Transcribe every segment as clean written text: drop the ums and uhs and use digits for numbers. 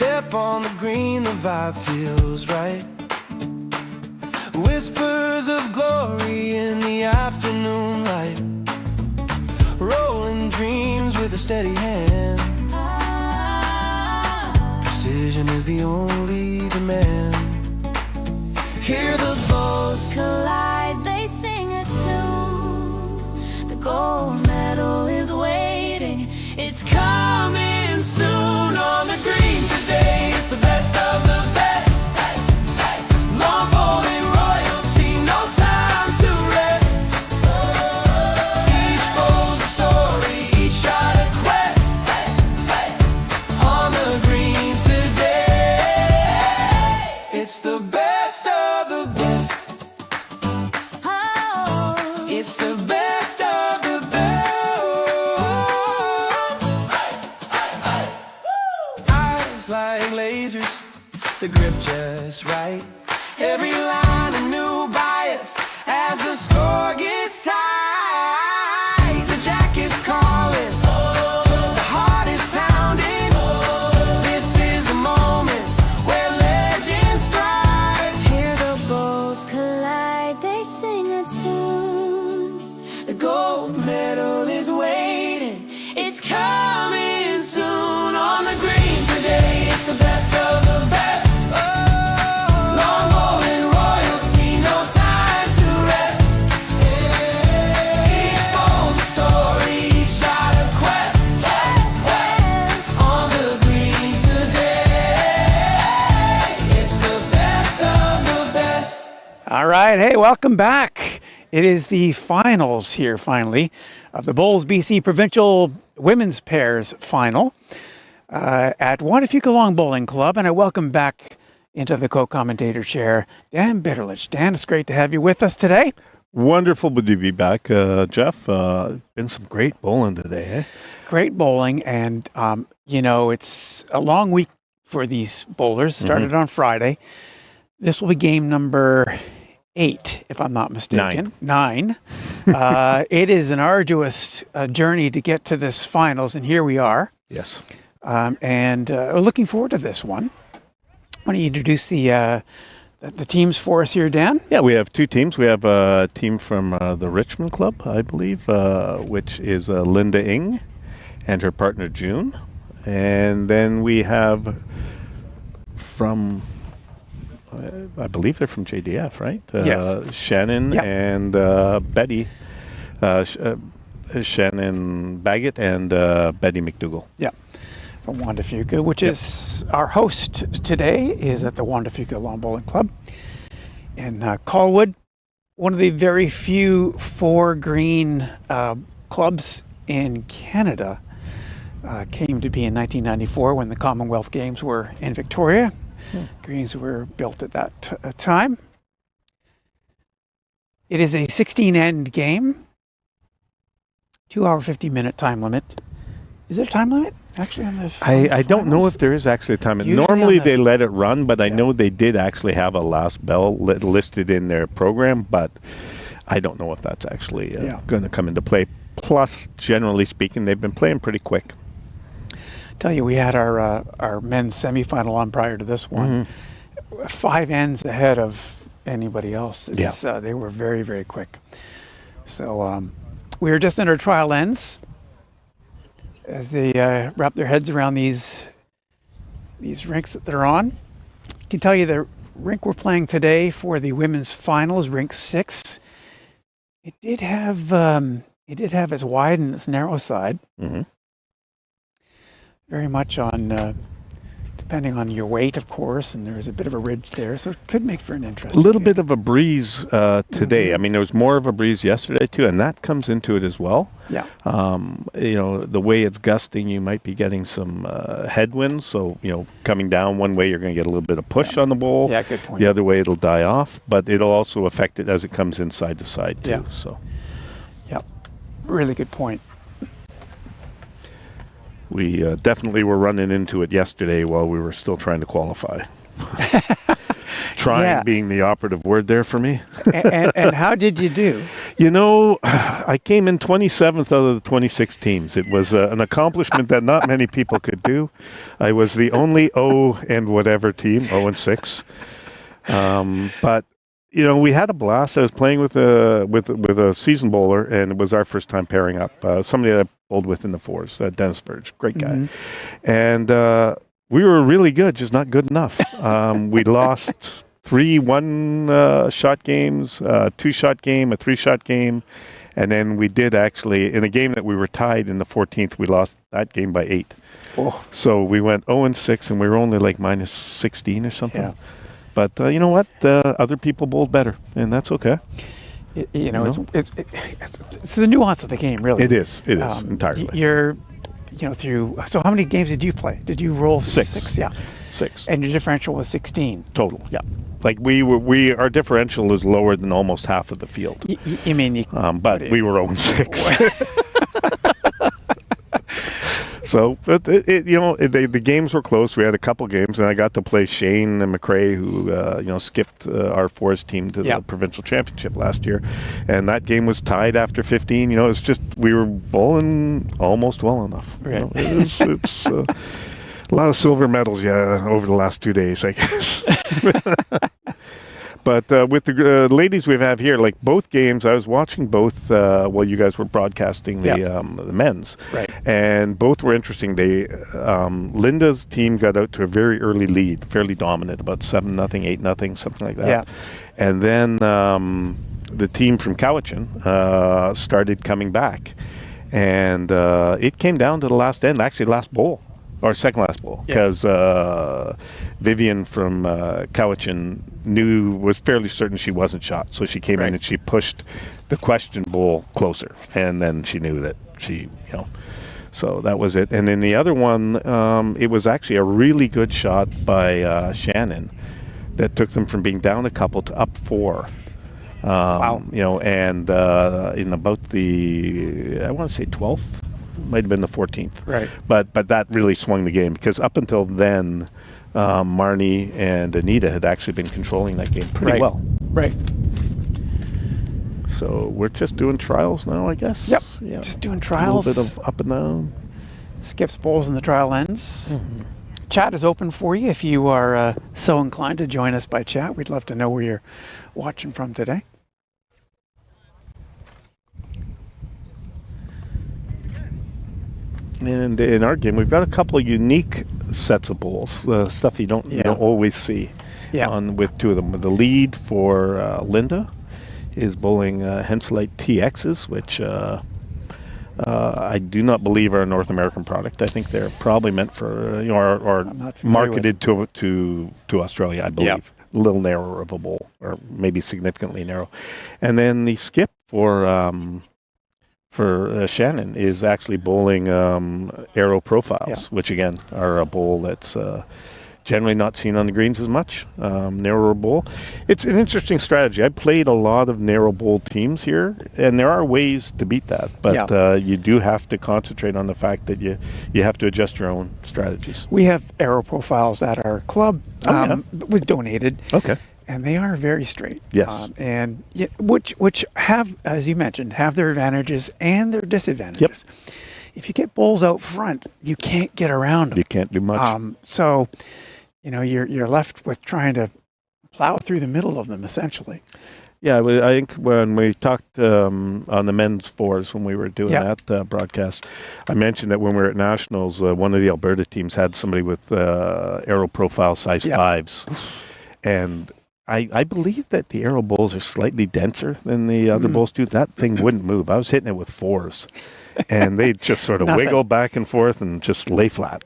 step on the green, the vibe feels right. Whispers of glory in the afternoon light. Rolling dreams with a steady hand. Precision is the only demand. Hear the bows collide, they sing a tune. The gold medal is waiting, it's coming soon. On the green today, it's the best of the best. Long bowling royalty, no time to rest. Each bowl's a story, each shot a quest. On the green today, it's the best of the best. It's the best of the best. Eyes like lasers, the grip just right. Every line a new bias as the score gets tight. The jack is calling, the heart is pounding. This is the moment where legends thrive. Hear the bowls collide, they sing a tune. The gold medal is waiting, it's coming soon. On the green today, it's the best of the best. Long bowling royalty, no time to rest. Each bowl's a story, each shot a quest. On the green today, it's the best of the best. All right. Hey, welcome back. It is the finals here, finally, of the Bowls BC Provincial Women's Pairs Final at Juan Long Bowling Club. And I welcome back into the co-commentator chair, Dan Bitterlich. Dan, it's great to have you with us today. Wonderful to be back, Jeff. Been some great bowling today, eh? Great bowling. And, it's a long week for these bowlers. Started on Friday. This will be game number 8, if I'm not mistaken. 9. It is an arduous journey to get to this finals, and here we are. Yes. And we're looking forward to this one. Why don't you introduce the teams for us here, Dan? Yeah, we have 2 teams. We have a team from the Richmond Club, I believe, which is Linda Ng and her partner June. And then we have from... I believe they're from JDF, right? Yes. Shannon Yep. and Betty. Shannon Baggett and Betty McDougall. Yeah, from Juan Fuca, which is our host today, is at the Juan Fuca Long Bowling Club in Colwood. One of the very few 4-green clubs in Canada. Came to be in 1994 when the Commonwealth Games were in Victoria. Greens were built at that time. It is a 16-end game. 2-hour, 50-minute time limit. Is there a time limit actually on the I don't know if there is actually a time. Usually Normally on the- they let it run, but I know they did actually have a last bell listed in their program, but I don't know if that's actually going to come into play. Plus, generally speaking, they've been playing pretty quick. Tell you, we had our men's semifinal on prior to this one. 5 ends ahead of anybody else. They were very, very quick. So we were just in our trial ends as they wrap their heads around these rinks that they're on. I can tell you the rink we're playing today for the women's finals, rink 6. It did have its wide and its narrow side. Very much on, depending on your weight, of course, and there's a bit of a ridge there, so it could make for an interesting A little game. bit of a breeze today. I mean, there was more of a breeze yesterday, too, and that comes into it as well. Yeah. The way it's gusting, you might be getting some headwinds, so, coming down one way, you're going to get a little bit of push on the bowl. Yeah, good point. The other way, it'll die off, but it'll also affect it as it comes in side to side, too. Yeah. So. Yep. Really good point. We definitely were running into it yesterday while we were still trying to qualify. trying being the operative word there for me. And how did you do? You know, I came in 27th out of the 26 teams. It was an accomplishment that not many people could do. I was the only O and whatever team, 0 and 6. But you know, we had a blast. I was playing with a seasoned bowler, and it was our first time pairing up. Somebody that I bowled with in the fours, Dennis Verge, great guy, and we were really good, just not good enough. We lost 3 one-shot games, 2-shot game, a 3-shot game, and then we did actually, in a game that we were tied in the 14th, we lost that game by 8. Oh. So we went 0 and 6, and we were only like minus 16 or something. Yeah. But you know what? Other people bowled better, and that's okay. It's the nuance of the game, really. It is entirely. You're, through. So how many games did you play? Did you roll 6? 6, yeah. 6. And your differential was 16 total. Yeah. Like our differential is lower than almost half of the field. You mean? But we were 0 and 6. So, the games were close. We had a couple games, and I got to play Shane and McRae, who skipped our forest team to the provincial championship last year, and that game was tied after 15. It's just we were bowling almost well enough. Right. It's a lot of silver medals, over the last 2 days, I guess. But with the ladies we have here, like both games, I was watching both while you guys were broadcasting the men's. Right. And both were interesting. Linda's team got out to a very early lead, fairly dominant, about 7-0, 8-0, something like that. Yeah. And then the team from Cowichan started coming back. And it came down to the last end, actually last bowl. Or second last bowl, because Vivian from Cowichan was fairly certain she wasn't shot, so she came in and she pushed the question bowl closer, and then she knew that so that was it. And then the other one, it was actually a really good shot by Shannon that took them from being down a couple to up 4. Wow. And in about the, I want to say 12th. Might have been the 14th. Right. But that really swung the game, because up until then, Marnie and Anita had actually been controlling that game pretty well. Right. So we're just doing trials now, I guess. Yep. Yeah. Just doing trials. A little bit of up and down. Skips bowls in the trial ends. Mm-hmm. Chat is open for you if you are so inclined to join us by chat. We'd love to know where you're watching from today. And in our game, we've got a couple of unique sets of bowls, stuff you don't always see. Yeah. With 2 of them. The lead for Linda is bowling Henselite TXs, which I do not believe are a North American product. I think they're probably meant for or marketed to Australia, I believe. Yep. A little narrower of a bowl, or maybe significantly narrow. And then the skip for Shannon is actually bowling Aero Profiles, which again are a bowl that's generally not seen on the greens as much. Narrower bowl. It's an interesting strategy. I played a lot of narrow bowl teams here, and there are ways to beat that, but you do have to concentrate on the fact that you have to adjust your own strategies. We have Aero Profiles at our club. Was donated. Okay. And they are very straight. Yes. And which have, as you mentioned, have their advantages and their disadvantages. Yep. If you get bowls out front, you can't get around them. You can't do much. So, you're left with trying to plow through the middle of them, essentially. Yeah, I think when we talked on the men's fours, when we were doing that broadcast, I mentioned that when we were at Nationals, one of the Alberta teams had somebody with Aero Profile size 5s. And I believe that the Aero bowls are slightly denser than the other bowls do. That thing wouldn't move. I was hitting it with 4s, and they just sort of wiggle back and forth and just lay flat.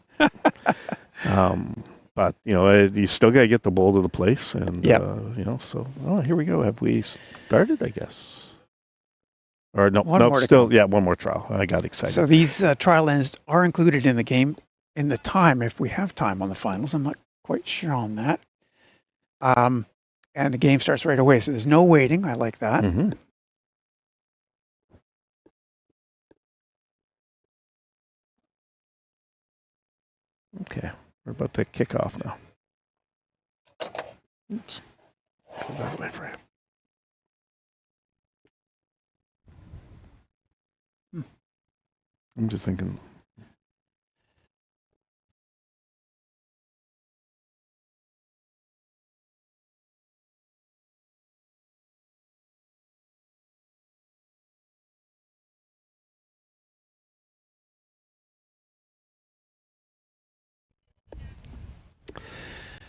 But, you still got to get the bowl to the place. And, so, here we go. Have we started, I guess? Or no, one more trial. I got excited. So these trial ends are included in the game in the time, if we have time on the finals. I'm not quite sure on that. And the game starts right away, so there's no waiting. I like that. Mm-hmm. Okay, we're about to kick off now. Oops. Put that away for you. I'm just thinking.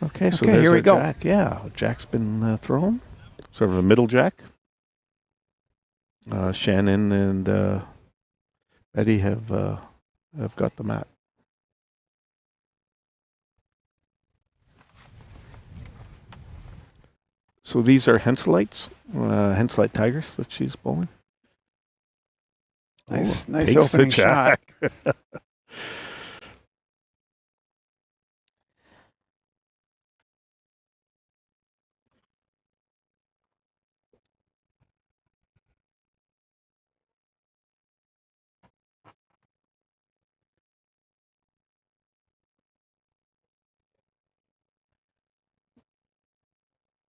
Okay, so Okay, there's here our we go. jack. Yeah, jack's been thrown. Sort of a middle jack. Shannon and Betty have got the mat. So these are Henselites, Henselite Tigers that she's bowling. Nice, Oh, nice takes the opening shot. jack.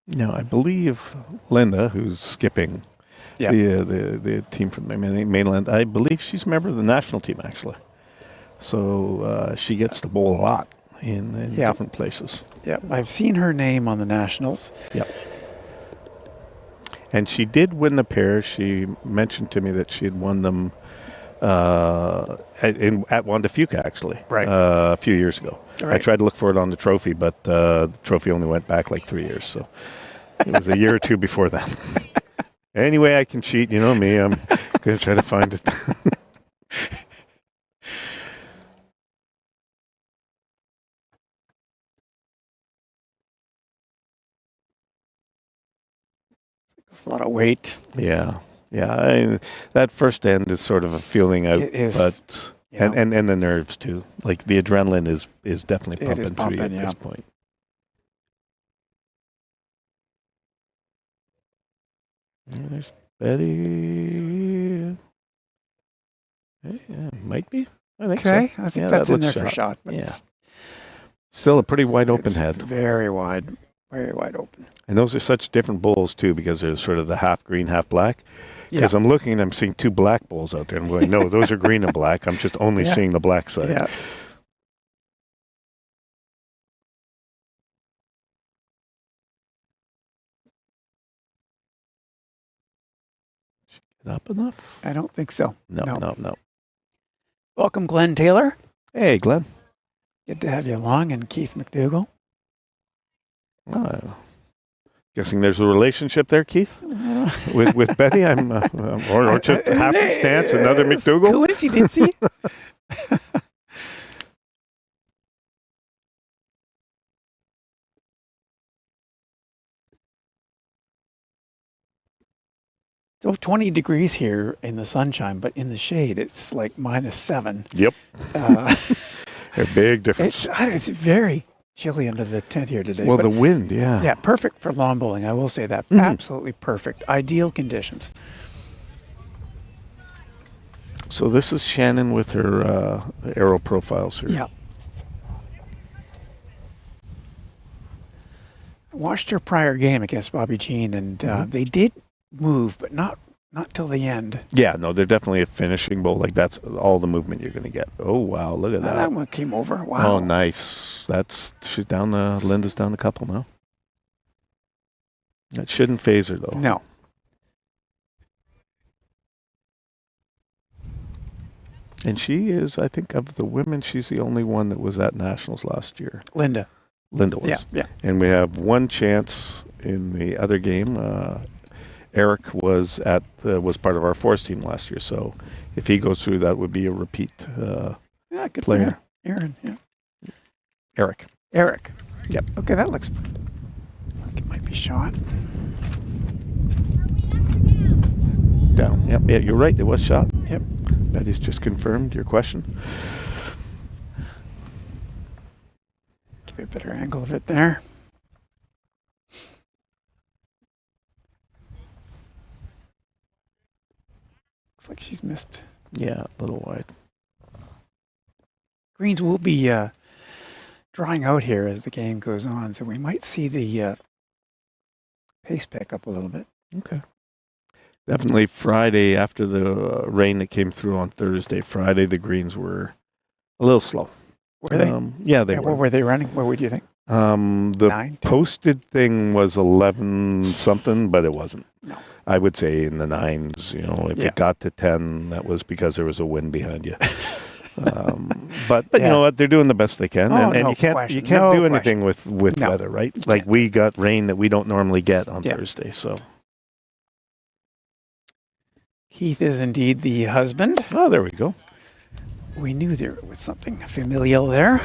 Now, I believe Linda, who's skipping Yeah. the team from the mainland, I believe she's a member of the national team, actually. So she gets to bowl a lot in Yeah. different places. Yep, I've seen her name on the nationals. Yep. And she did win the pair. She mentioned to me that she had won them at Juan Fuca, actually, Right. A few years ago. Right. I tried to look for it on the trophy, but the trophy only went back like 3 years. So it was a year or two before that. Anyway, I can cheat. You know me. I'm going to try to find it. It's a lot of weight. Yeah. Yeah. That first end is sort of a feeling out. It is. But, Yeah. and the nerves, too. Like the adrenaline is definitely It is pumping through you at pumping, this yeah. point. And there's Betty. Yeah, might be. I think so. Okay, I think Yeah, that's that in there looks for a shot. But Yeah. Still a pretty wide open it's head. very wide open. And those are such different bowls, too, because there's sort of the half green, half black. Yeah. Because I'm looking and I'm seeing two black bowls out there. I'm going, no, those are green and black. I'm just only Yeah. seeing the black side. Yeah. Up enough? I don't think so. No. Welcome, Glenn Taylor. Hey, Glenn. Good to have you along, and Keith McDougall. Guessing there's a relationship there, Keith, with Betty. I'm or just happenstance. Another McDougall. Coincidency. So 20 degrees here in the sunshine, but in the shade, it's like -7. Yep. Uh, A big difference. it's very chilly under the tent here today. Well, but the wind, yeah. yeah, perfect for lawn bowling. I will say that. Mhm. Absolutely perfect. Ideal conditions. So this is Shannon with her arrow profiles here. Yeah. I watched her prior game against Bobby Jean, and they did move, but not till the end. Yeah, no, they're definitely a finishing bowl. Like that's all the movement you're going to get. Oh wow, look at that. That one came over. Wow. Oh, nice. She's down Linda's down a couple now. That shouldn't phase her though. No. And she is, I think, of the women, she's the only one that was at nationals last year. Linda was. Yeah. And we have one chance in the other game. Eric was part of our force team last year, so if he goes through, that would be a repeat Yeah, good player. for Aaron. Yeah. Eric. Yep. Okay, that looks like it might be shot. Down. Yep. Yeah, you're right. It was shot. Yep. Betty's just confirmed your question. Give you a better angle of it there. Looks like she's missed. Yeah, a little wide. Greens will be drying out here as the game goes on, so we might see the pace pick up a little bit. Okay. Definitely Friday after the rain that came through on Thursday. Friday, the greens were a little slow. Were they? Yeah, they Yeah, were. what were they running? What would you think? The 9, 10? posted thing was 11 something, but it wasn't. No. I would say in the 9s. If Yeah. it got to 10, that was because there was a wind behind you. But Yeah. you know what? They're doing the best they can, Oh, and no you can't question. do No anything question. with No. weather, right? Like we got rain that we don't normally get on Yeah. Thursday, so. Keith is indeed the husband. Oh, there we go. We knew there was something familial there.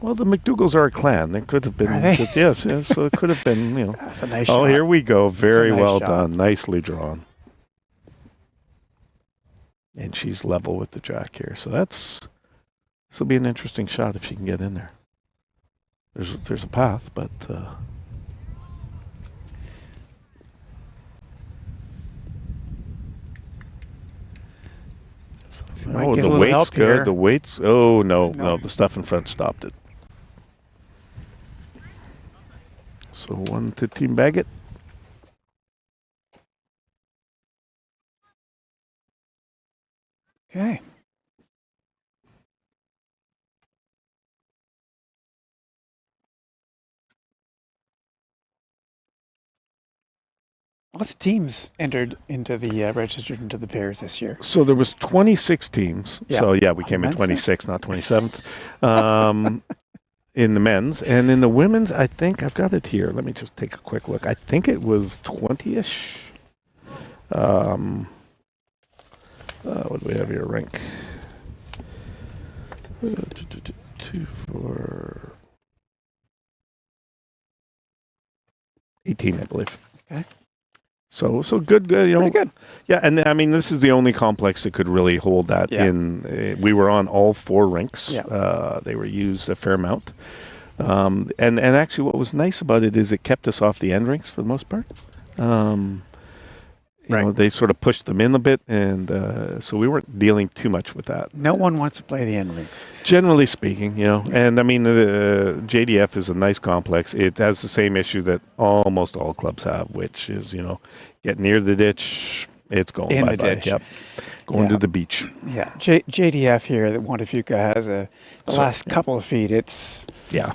Well, the McDougals are a clan. They could have been. Are they? Yes, so it could have been. That's a nice Oh, shot. here we go. Very nice well shot. done. Nicely drawn. And she's level with the jack here. So this will be an interesting shot if she can get in there. There's a path, but So might get a little help good. here. The weight's. Oh no, No. the stuff in front stopped it. So 1 to team bag it. Okay. Lots of teams entered into the registered into the pairs this year. So there was 26 teams. Yeah. So yeah, we came in Men's 26th, not 27th. In the men's, and in the women's, I think I've got it here. Let me just take a quick look. I think it was 20-ish. What do we have here? Rank 2, 4, 18, I believe. Okay. So good. That's pretty good. Yeah, and I mean, this is the only complex that could really hold that Yeah. in. We were on all 4 rinks. Yeah. They were used a fair amount. And actually, what was nice about it is it kept us off the end rinks for the most part. They sort of pushed them in a bit, and so we weren't dealing too much with that. No one wants to play the end rinks. Generally speaking, and I mean, the JDF is a nice complex. It has the same issue that almost all clubs have, which is, get near the ditch, it's going In bye-bye. the ditch. Yep. Going Yeah. to the beach. Yeah. JDF here, the Juan Fuca has the last couple of feet. It's Yeah.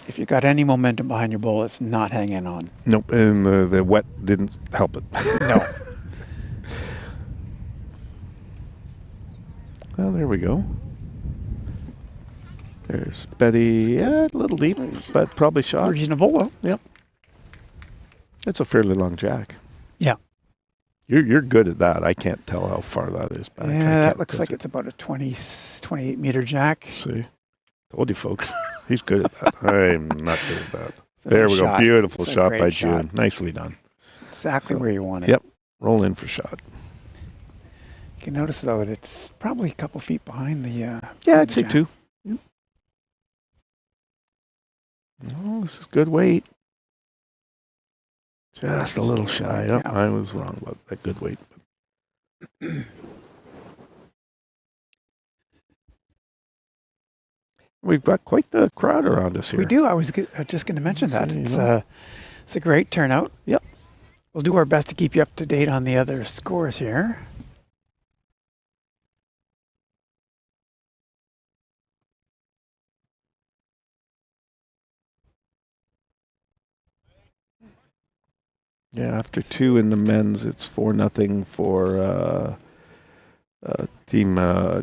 if you got any momentum behind your bowl, it's not hanging on. Nope. And the wet didn't help it. No. Well, there we go. There's Betty. Yeah, a little deep, but probably shot. Reasonable though. Yep. It's a fairly long jack. Yeah. You're good at that. I can't tell how far that is back. I Yeah, can't that looks touch like it. it's about a 28 meter jack. See, told you, folks. He's good at that. I'm not good at that. It's a There nice we go. shot. Beautiful It's a shot great by shot. June. Nicely done. Exactly So, where you want it. Yep. Roll in for shot. You can notice though that it's probably a couple feet behind the. Yeah, behind I'd the say jack. 2. Yep. Oh, this is good weight. Just a little shy. Yep, Yeah. I was wrong about that good weight. We've got quite the crowd around us here. We do. I was just going to mention that. So, you It's know. it's a great turnout. Yep. We'll do our best to keep you up to date on the other scores here. Yeah, after 2 in the men's, it's 4-0 for team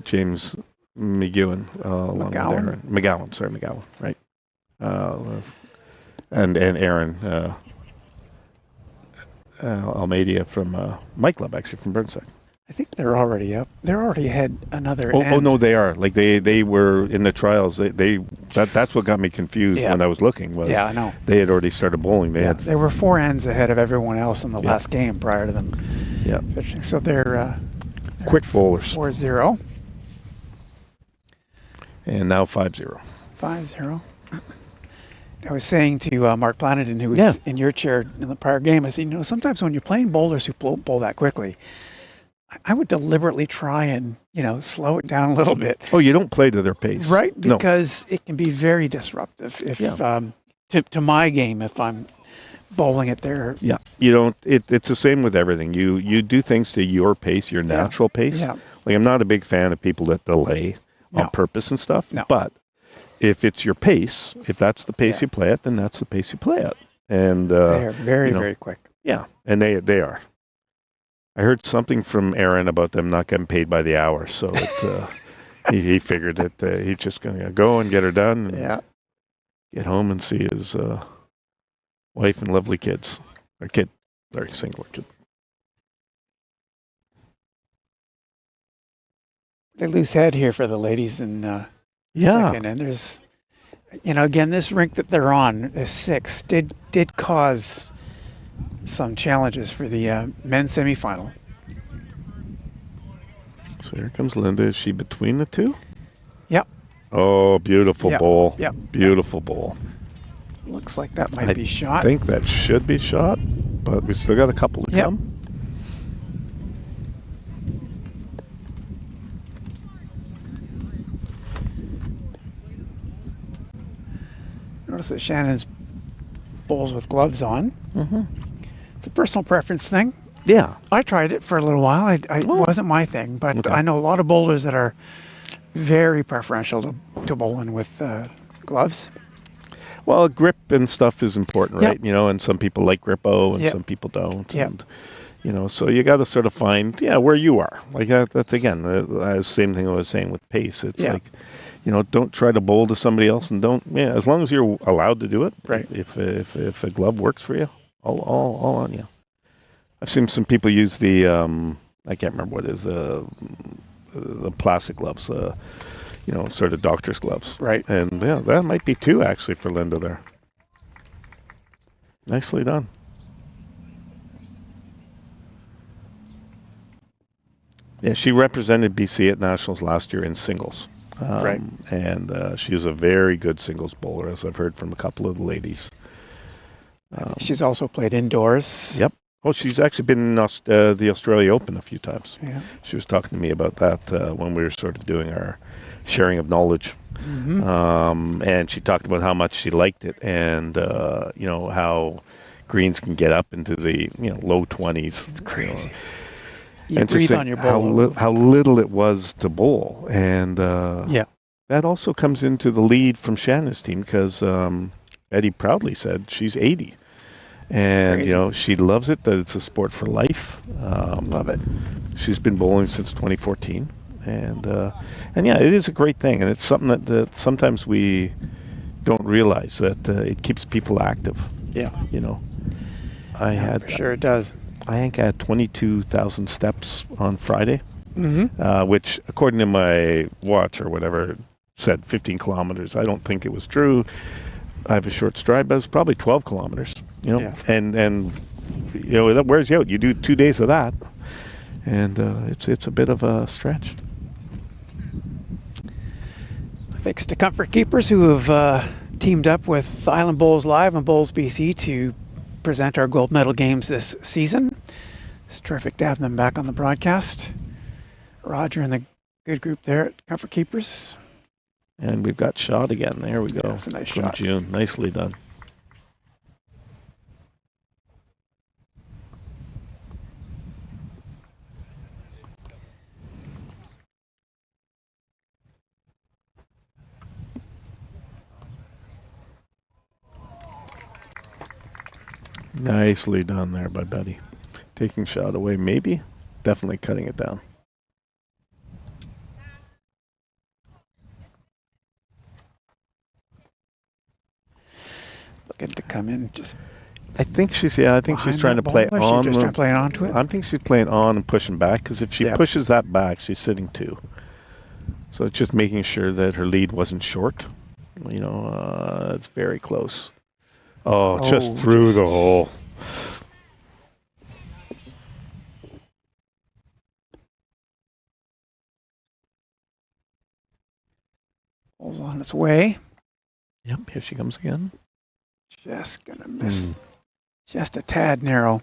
James McGowan along with McGowan? Aaron. McGowan, right. And Aaron Almeida from my club, actually, from Burnside. I think they're already up. They're already ahead another Oh end. no, they are. Like they were in the trials. That's what got me confused Yeah. when I was looking. Was Yeah, I know. they had already started bowling. They had They were 4 ends ahead of everyone else in the Yeah. last game prior to them yeah pitching. So they're quick bowlers. 4-0, And now 5-0. 5-0. I was saying to Mark Planadin, who was Yeah. in your chair in the prior game, I said, sometimes when you're playing bowlers who bowl that quickly, I would deliberately try and, slow it down a little bit. Oh, you don't play to their pace, Right, No. because it can be very disruptive. If Yeah. to my game, if I'm bowling it there. Yeah, you don't. It's the same with everything. You do things to your pace, your natural pace. Yeah. Like I'm not a big fan of people that delay on No. purpose and stuff. No. But if it's your pace, if that's the pace Yeah. you play at, then that's the pace you play at. And They are very, you know, very quick. yeah, and they are. I heard something from Aaron about them not getting paid by the hour, so it, he figured that he's just going to go and get her done and Yeah. get home and see his wife and lovely kids. Or kid, sorry, single kid. A loose head here for the ladies in second. And there's, again, this rink that they're on, is 6, did cause some challenges for the men's semifinal. So here comes Linda. Is she between the two? Yep. Oh, beautiful Yep. bowl. Yep. Beautiful bowl. Looks like that might be shot. I think that should be shot, but we still got a couple to come. Notice that Shannon's bowls with gloves on. Mm-hmm. It's a personal preference thing. Yeah. I tried it for a little while. It wasn't my thing, but Okay. I know a lot of bowlers that are very preferential to bowling with gloves. Well, grip and stuff is important, Yep. right? And some people like grippo and Yep. some people don't. Yep. And, so you got to sort of find, where you are. Like that's, again, the same thing I was saying with pace. It's Yeah. like, don't try to bowl to somebody else and as long as you're allowed to do it. Right. If a glove works for you, all on you. I've seen some people use the, I can't remember what it is, the plastic gloves, sort of doctor's gloves. Right. And that might be 2 actually for Linda there. Nicely done. Yeah, she represented BC at Nationals last year in singles. Right. And she's a very good singles bowler, as I've heard from a couple of the ladies. She's also played indoors. Yep. Oh, she's actually been in the Australia Open a few times. Yeah. She was talking to me about that when we were sort of doing our sharing of knowledge. Mm-hmm. And she talked about how much she liked it and, how greens can get up into the, low 20s. It's crazy. You and breathe just on your bowl. how little it was to bowl. And that also comes into the lead from Shannon's team because Eddie proudly said she's 80. And, Crazy. she loves it, that it's a sport for life. Love it. She's been bowling since 2014. And it is a great thing. And it's something that sometimes we don't realize that it keeps people active. Yeah. For sure it does. I think I had 22,000 steps on Friday, Mm-hmm. which, according to my watch or whatever, said 15 kilometers. I don't think it was true. I have a short stride, but it's probably 12 kilometers. Yeah. And that wears you out. You do 2 days of that, and it's a bit of a stretch. Thanks to Comfort Keepers who have teamed up with Island Bowls Live and Bowls BC to present our gold medal games this season. It's terrific to have them back on the broadcast. Roger and the good group there at Comfort Keepers. And we've got shot again. There we go. That's a nice From shot. June. Nicely done. Nicely done there by Betty. Taking shot away, maybe. Definitely cutting it down. Looking to come in just I think she's trying to play on. on. She's just trying to play onto it. I think she's playing on and pushing back because if she pushes that back, she's sitting 2. So it's just making sure that her lead wasn't short. It's very close. Oh, just through the hole. Ball's on its way. Yep, here she comes again. Just gonna miss. Just a tad narrow.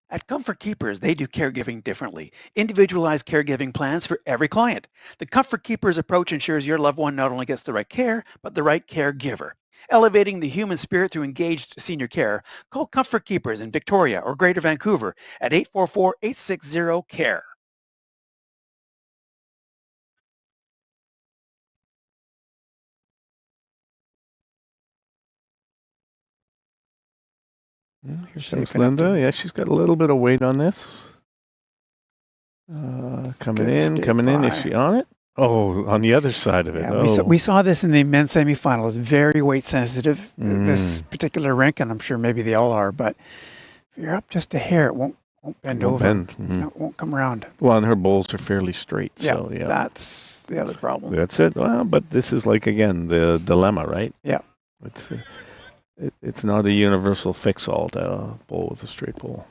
At Comfort Keepers, they do caregiving differently. Individualized caregiving plans for every client. The Comfort Keepers approach ensures your loved one not only gets the right care, but the right caregiver. Elevating the human spirit through engaged senior care. Call Comfort Keepers in Victoria or Greater Vancouver at 844-860-CARE. Here comes Shaping up Linda. to- Yeah, she's got a little bit of weight on this. Coming in. Is she on it? Oh, on the other side of it. Yeah, Oh. we saw this in the men's semifinal. It's very weight sensitive, this particular rink, and I'm sure maybe they all are, but if you're up just a hair, it won't bend Won't over. bend. No, it won't come around. Well, and her bowls are fairly straight. So, yeah. That's the other problem. That's it. Well, but this is like, again, the dilemma, right? Yeah. It's not a universal fix-all to bowl with a straight bowl.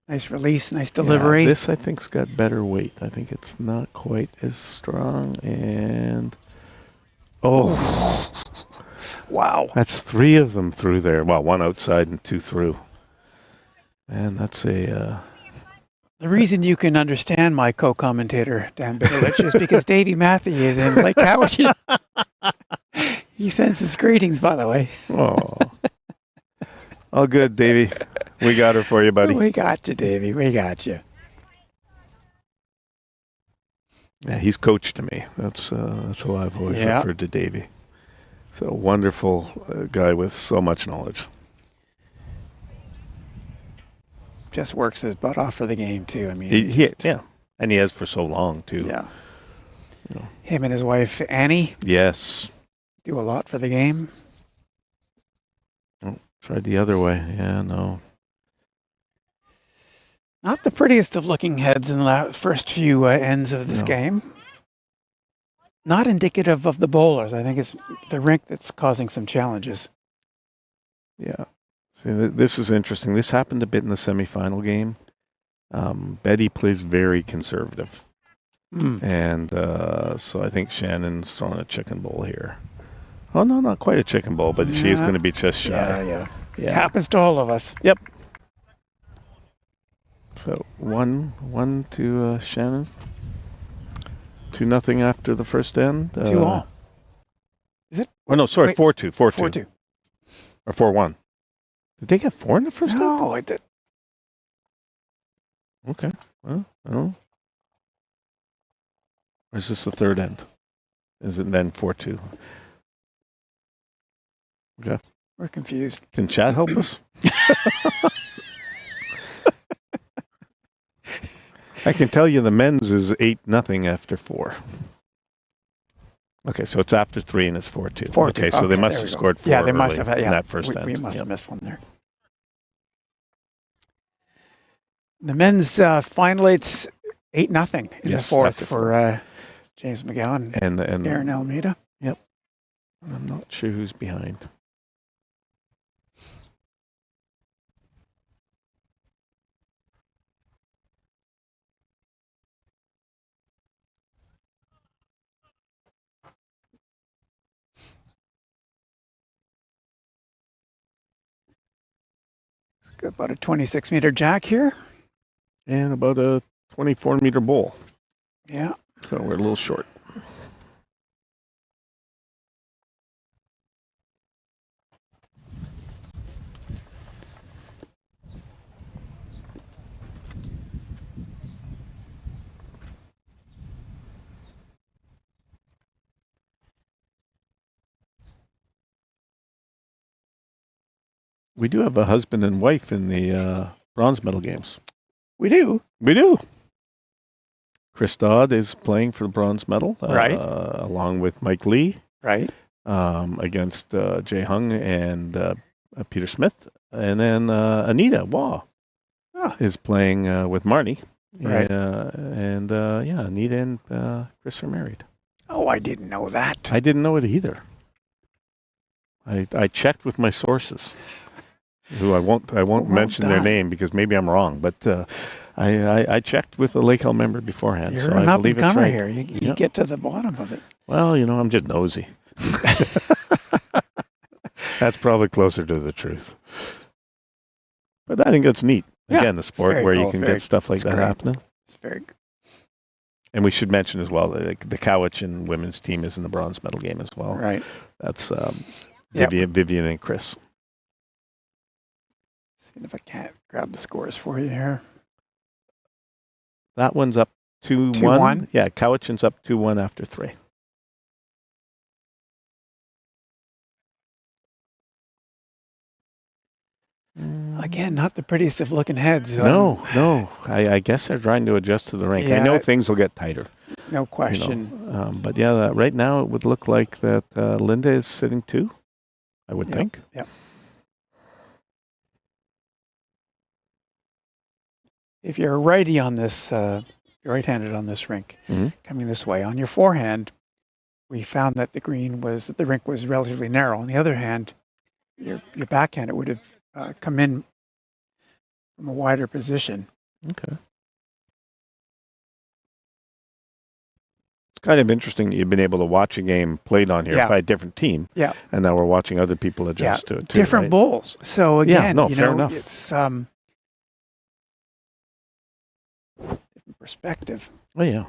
Nice release, nice delivery. Yeah, this, I think, has got better weight. I think it's not quite as strong. And, Wow. That's 3 of them through there. Well, 1 outside and 2 through. And that's a... The reason you can understand my co-commentator, Dan Bitterlich, is because Davey Matthew is in Lake Cowichan. He sends his greetings, by the way. Oh. All good, Davey. We got her for you, buddy. We got you, Davey. We got you. Yeah, he's coach to me. That's how I've always referred to Davey. So wonderful guy with so much knowledge. Just works his butt off for the game, too. I mean, yeah. And he has for so long, too. Yeah. You know. Him and his wife, Annie, Yes. do a lot for the game. Oh, tried the other way. Yeah, no. Not the prettiest of looking heads in the first few ends of this game. Not indicative of the bowlers. I think it's the rink that's causing some challenges. Yeah. See, this is interesting. This happened a bit in the semifinal game. Betty plays very conservative. And so I think Shannon's throwing a chicken bowl here. Oh, no, not quite a chicken bowl, but she is going to be just shy. Yeah. It happens to all of us. Yep. So 1-1 to Shannon. 2-0 after the first end. 2-all. Is it? Oh, no, sorry, 4-2. 4-2. Or 4-1. Did they get 4 in the first end? No, I did. Okay. Well, I don't know. Or is this the third end? Is it then 4-2? Okay. We're confused. Can chat help us? I can tell you the men's is 8-0 after 4. Okay, so it's after 3 and it's 4-2. 4-2. Okay, so they must have scored 4 Yeah, they must have. in that first end. We must have missed one there. The men's final, it's 8-0 in the fourth for James McGowan and Aaron Almeida. Yep. I'm not sure who's behind. Got about a 26-meter jack here. And about a 24-meter bowl. Yeah. So we're a little short. We do have a husband and wife in the bronze medal games. We do. We do. Chris Dodd is playing for the bronze medal, Right. Along with Mike Lee, Right. against Jay Hung and Peter Smith, and then Anita Waugh is playing with Marnie. Right. And Anita and Chris are married. Oh, I didn't know that. I didn't know it either. I checked with my sources, who I won't mention their name because maybe I'm wrong, but I checked with a Lake Hill member beforehand. You're so an I believe it's up-and-comer right. here. You get to the bottom of it. Well, I'm just nosy. That's probably closer to the truth. But I think that's neat. Yeah, Again, the it's sport very where you cool, can very- get stuff like it's that great. happening. It's very good. And we should mention as well that the Cowichan women's team is in the bronze medal game as well. Right. That's Yep. Vivian and Chris. See if I can't grab the scores for you here. That one's up 2-1. 2-1. Yeah, Cowichan's up 2-1 after 3. Again, not the prettiest of looking heads. No. I guess they're trying to adjust to the rink. I Yeah, know things will get tighter. No you know. question. But yeah, right now it would look like that Linda is sitting 2, I would think. Yep. If you're a righty on this, you're right-handed on this rink, Mhm. coming this way, on your forehand, we found that the rink was relatively narrow. On the other hand, your backhand, it would have come in from a wider position. Okay. It's kind of interesting that you've been able to watch a game played on here Yeah. by a different team. Yeah. And now we're watching other people adjust to it too. Different right? bowls. So again, no, fair enough. it's different perspective. Oh, yeah.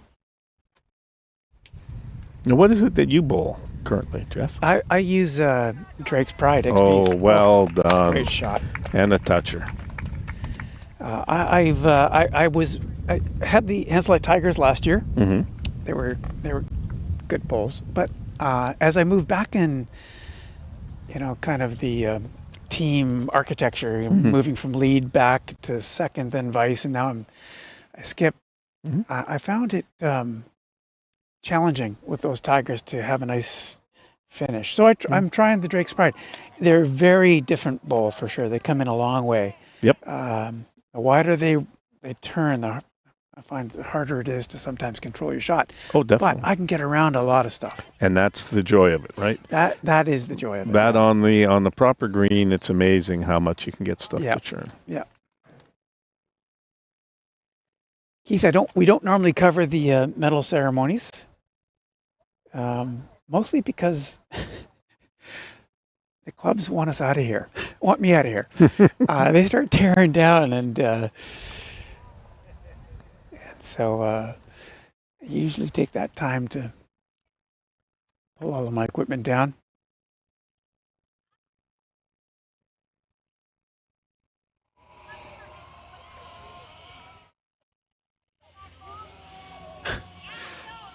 Now, what is it that you bowl currently, Jeff? I use Drake's Pride XP. Oh, well It's a done. great shot. And a toucher. I had the Hanselite Tigers last year. Mm-hmm. They were good bowls, but as I moved back in, kind of the team architecture, moving from lead back to second, then vice, and now I skip. Mhm. I found it challenging with those Tigers to have a nice finish. So I'm trying the Drake's Pride. They're very different bowl for sure. They come in a long way. Yep. The wider they turn, I find the harder it is to sometimes control your shot. Oh, definitely. But I can get around a lot of stuff. And that's the joy of it, right? That is the joy of it. That on the proper green, it's amazing how much you can get stuff Yeah. to churn. Yeah. Keith, we don't normally cover the medal ceremonies, mostly because the clubs want us out of here, want me out of here. They start tearing down, and so I usually take that time to pull all of my equipment down.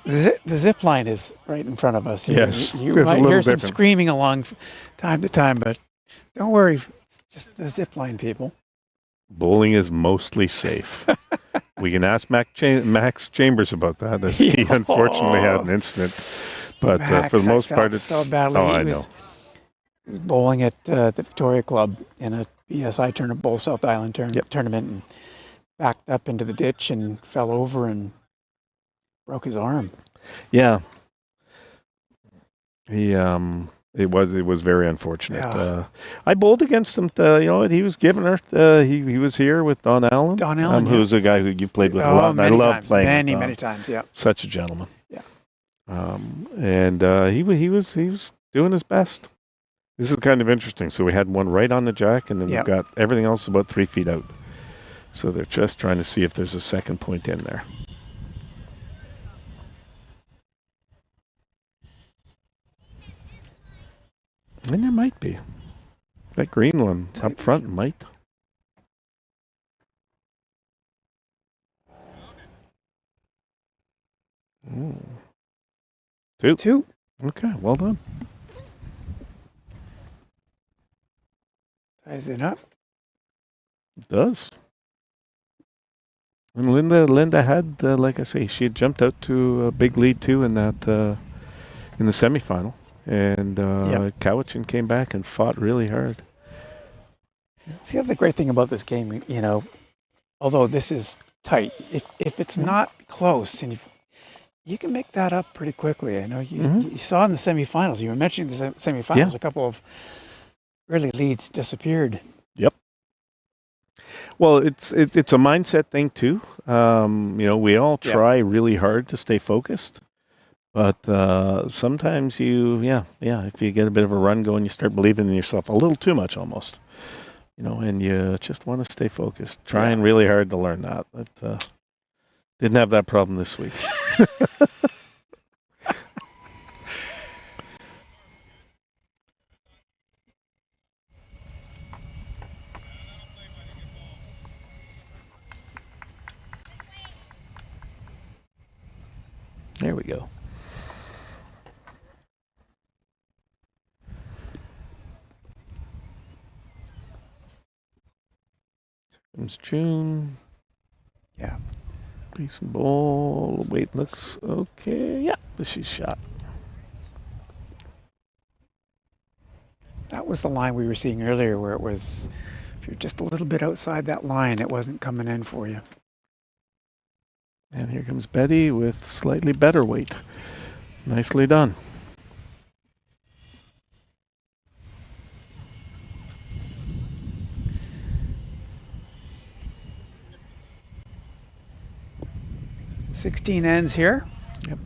The zip line is right in front of us. Yes, you it's a might little hear some different. screaming along time to time, but don't worry, it's just the zip line, people. Bowling is mostly safe. We can ask Max Chambers about that, as he unfortunately had an incident. But Max, for the most I part, felt it's so badly. I He was bowling at the Victoria Club in a BSI tournament, Bowl South Island tournament, and backed up into the ditch and fell over and broke his arm. Yeah. He it was very unfortunate. Yeah. I bowled against him. He was giving her. He was here with Don Allen. Don Allen, who's a guy who you played with a lot. And I love times, playing with Don. many times. Yeah. Such a gentleman. Yeah. And he was doing his best. This is kind of interesting. So we had one right on the jack, and then Yep. we've got everything else about 3 feet out. So they're just trying to see if there's a second point in there. And there might be. That green one up front might. Ooh. 2. Okay, well done. Ties it up. It does. And Linda had, like I say, she had jumped out to a big lead too in that in the semifinal, and Cowichan came back and fought really hard. See, the great thing about this game, although this is tight, if it's not close, and you can make that up pretty quickly. I know you saw in the semifinals. You were mentioning the semifinals. Yeah. A couple of early leads disappeared. Yep. Well, it's a mindset thing too. We all try really hard to stay focused, But sometimes if you get a bit of a run going, you start believing in yourself a little too much almost. And you just want to stay focused. Trying really hard to learn that. But didn't have that problem this week. There we go. Comes June. Yeah. Decent ball. Weight looks okay. Yeah, she's shot. That was the line we were seeing earlier where it was, if you're just a little bit outside that line, it wasn't coming in for you. And here comes Betty with slightly better weight. Nicely done. $16 ends here. Yep.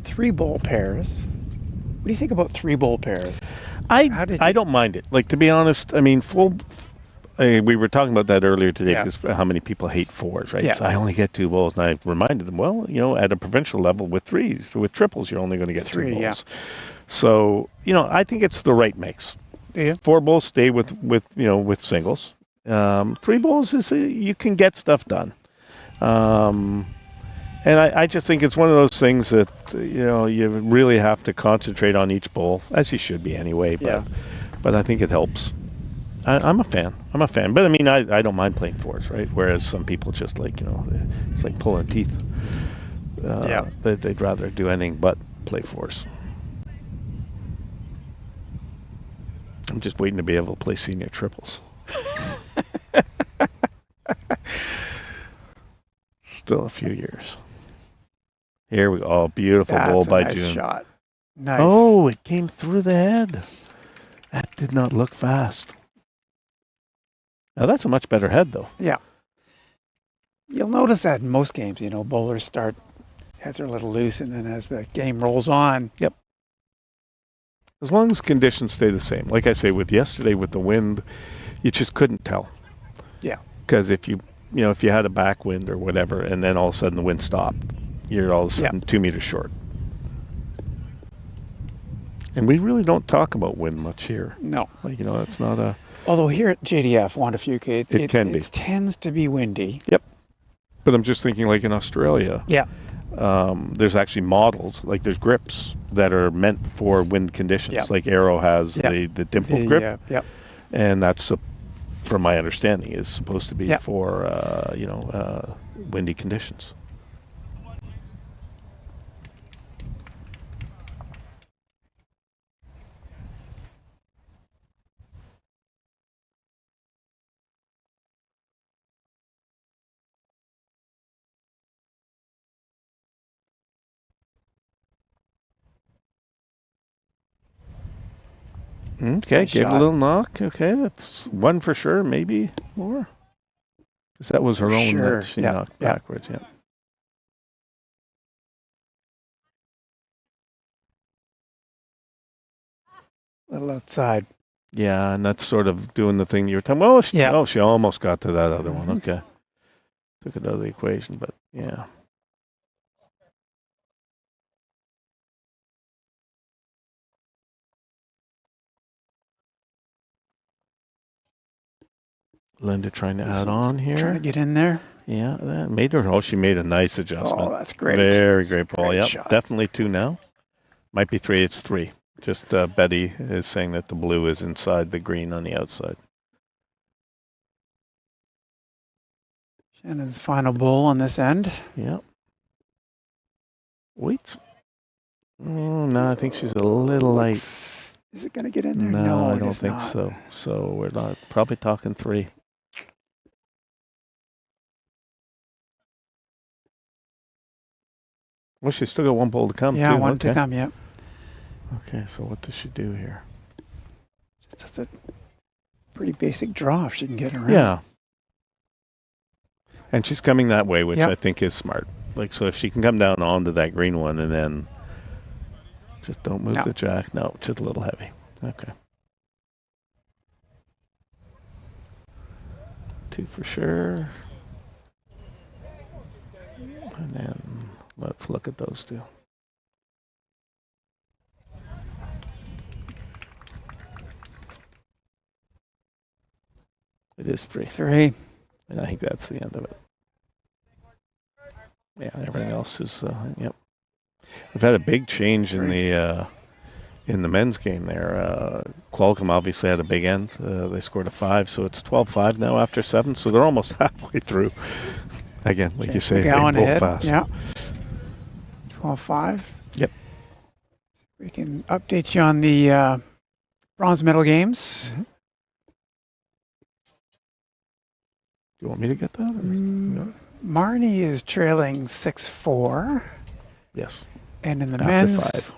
3 bowl pairs. What do you think about 3 bowl pairs? I don't mind it. Like, to be honest, I mean, we were talking about that earlier today because how many people hate 4s, right? Yeah. So I only get 2 bowls, and I reminded them, well, at a provincial level with 3s, with triples, you're only going to get 3 bowls. Yeah. So, I think it's the right mix. Yeah. 4 bowls stay with singles. 3 bowls is you can get stuff done. And I just think it's one of those things that, you really have to concentrate on each bowl, as you should be anyway. But I think it helps. I'm a fan. But I mean, I don't mind playing 4s, right? Whereas some people just like, it's like pulling teeth. They'd rather do anything but play 4s. I'm just waiting to be able to play senior triples. Still a few years. Here we go. Oh, beautiful bowl by nice June. Shot. Nice. Oh, it came through the head. That did not look fast. Now that's a much better head, though. Yeah. You'll notice that in most games, bowlers start, heads are a little loose, and then as the game rolls on. Yep. As long as conditions stay the same. Like I say, with yesterday with the wind, you just couldn't tell. Yeah. Because if you had a backwind or whatever, and then all of a sudden the wind stopped, you're all of a sudden 2 meters short. And we really don't talk about wind much here. No. Like, it's not a... Although here at JDF, Juan Fuca, it can be. It tends to be windy. Yep. But I'm just thinking, like in Australia, there's actually models, like there's grips that are meant for wind conditions. Yep. Like Arrow has the dimple grip. And that's, from my understanding, is supposed to be for, windy conditions. Okay, Nice gave shot. a little knock. Okay, that's 1 for sure, maybe more. Because that was her own that she knocked backwards, A little outside. Yeah, and that's sort of doing the thing you were talking about. She almost got to that other one. Okay. Took it out of the equation, but yeah. Linda trying to add on here. Trying to get in there. Yeah, that made her. Oh, she made a nice adjustment. Oh, that's great. Very great ball. Great Yep, shot. definitely 2 now. Might be 3. It's 3. Just Betty is saying that the blue is inside the green on the outside. Shannon's final bowl on this end. Yep. Wait. Oh, no, I think she's a little light. Is it going to get in there? No, I it don't is think not. so. So we're not probably talking 3. Well, she's still got 1 bowl to come. Yeah, too. 1 to come, yeah. Okay, so what does she do here? That's a pretty basic draw if she can get around. Yeah. And she's coming that way, which Yep. I think is smart. Like, so if she can come down onto that green one and then just don't move the jack. No, just a little heavy. Okay. 2 for sure. And then let's look at those 2. It is 3. 3. And I think that's the end of it. Yeah, everything else is, yep. We've had a big change in the men's game there. Qualcomm obviously had a big end. They scored a 5, so it's 12-5 now after 7, so they're almost halfway through. Again, like you say, they go fast. Yeah. 12-5. Yep. We can update you on the bronze medal games. Mm-hmm. Do you want me to get that? No? Marnie is trailing 6-4. Yes. And in the After men's, 5.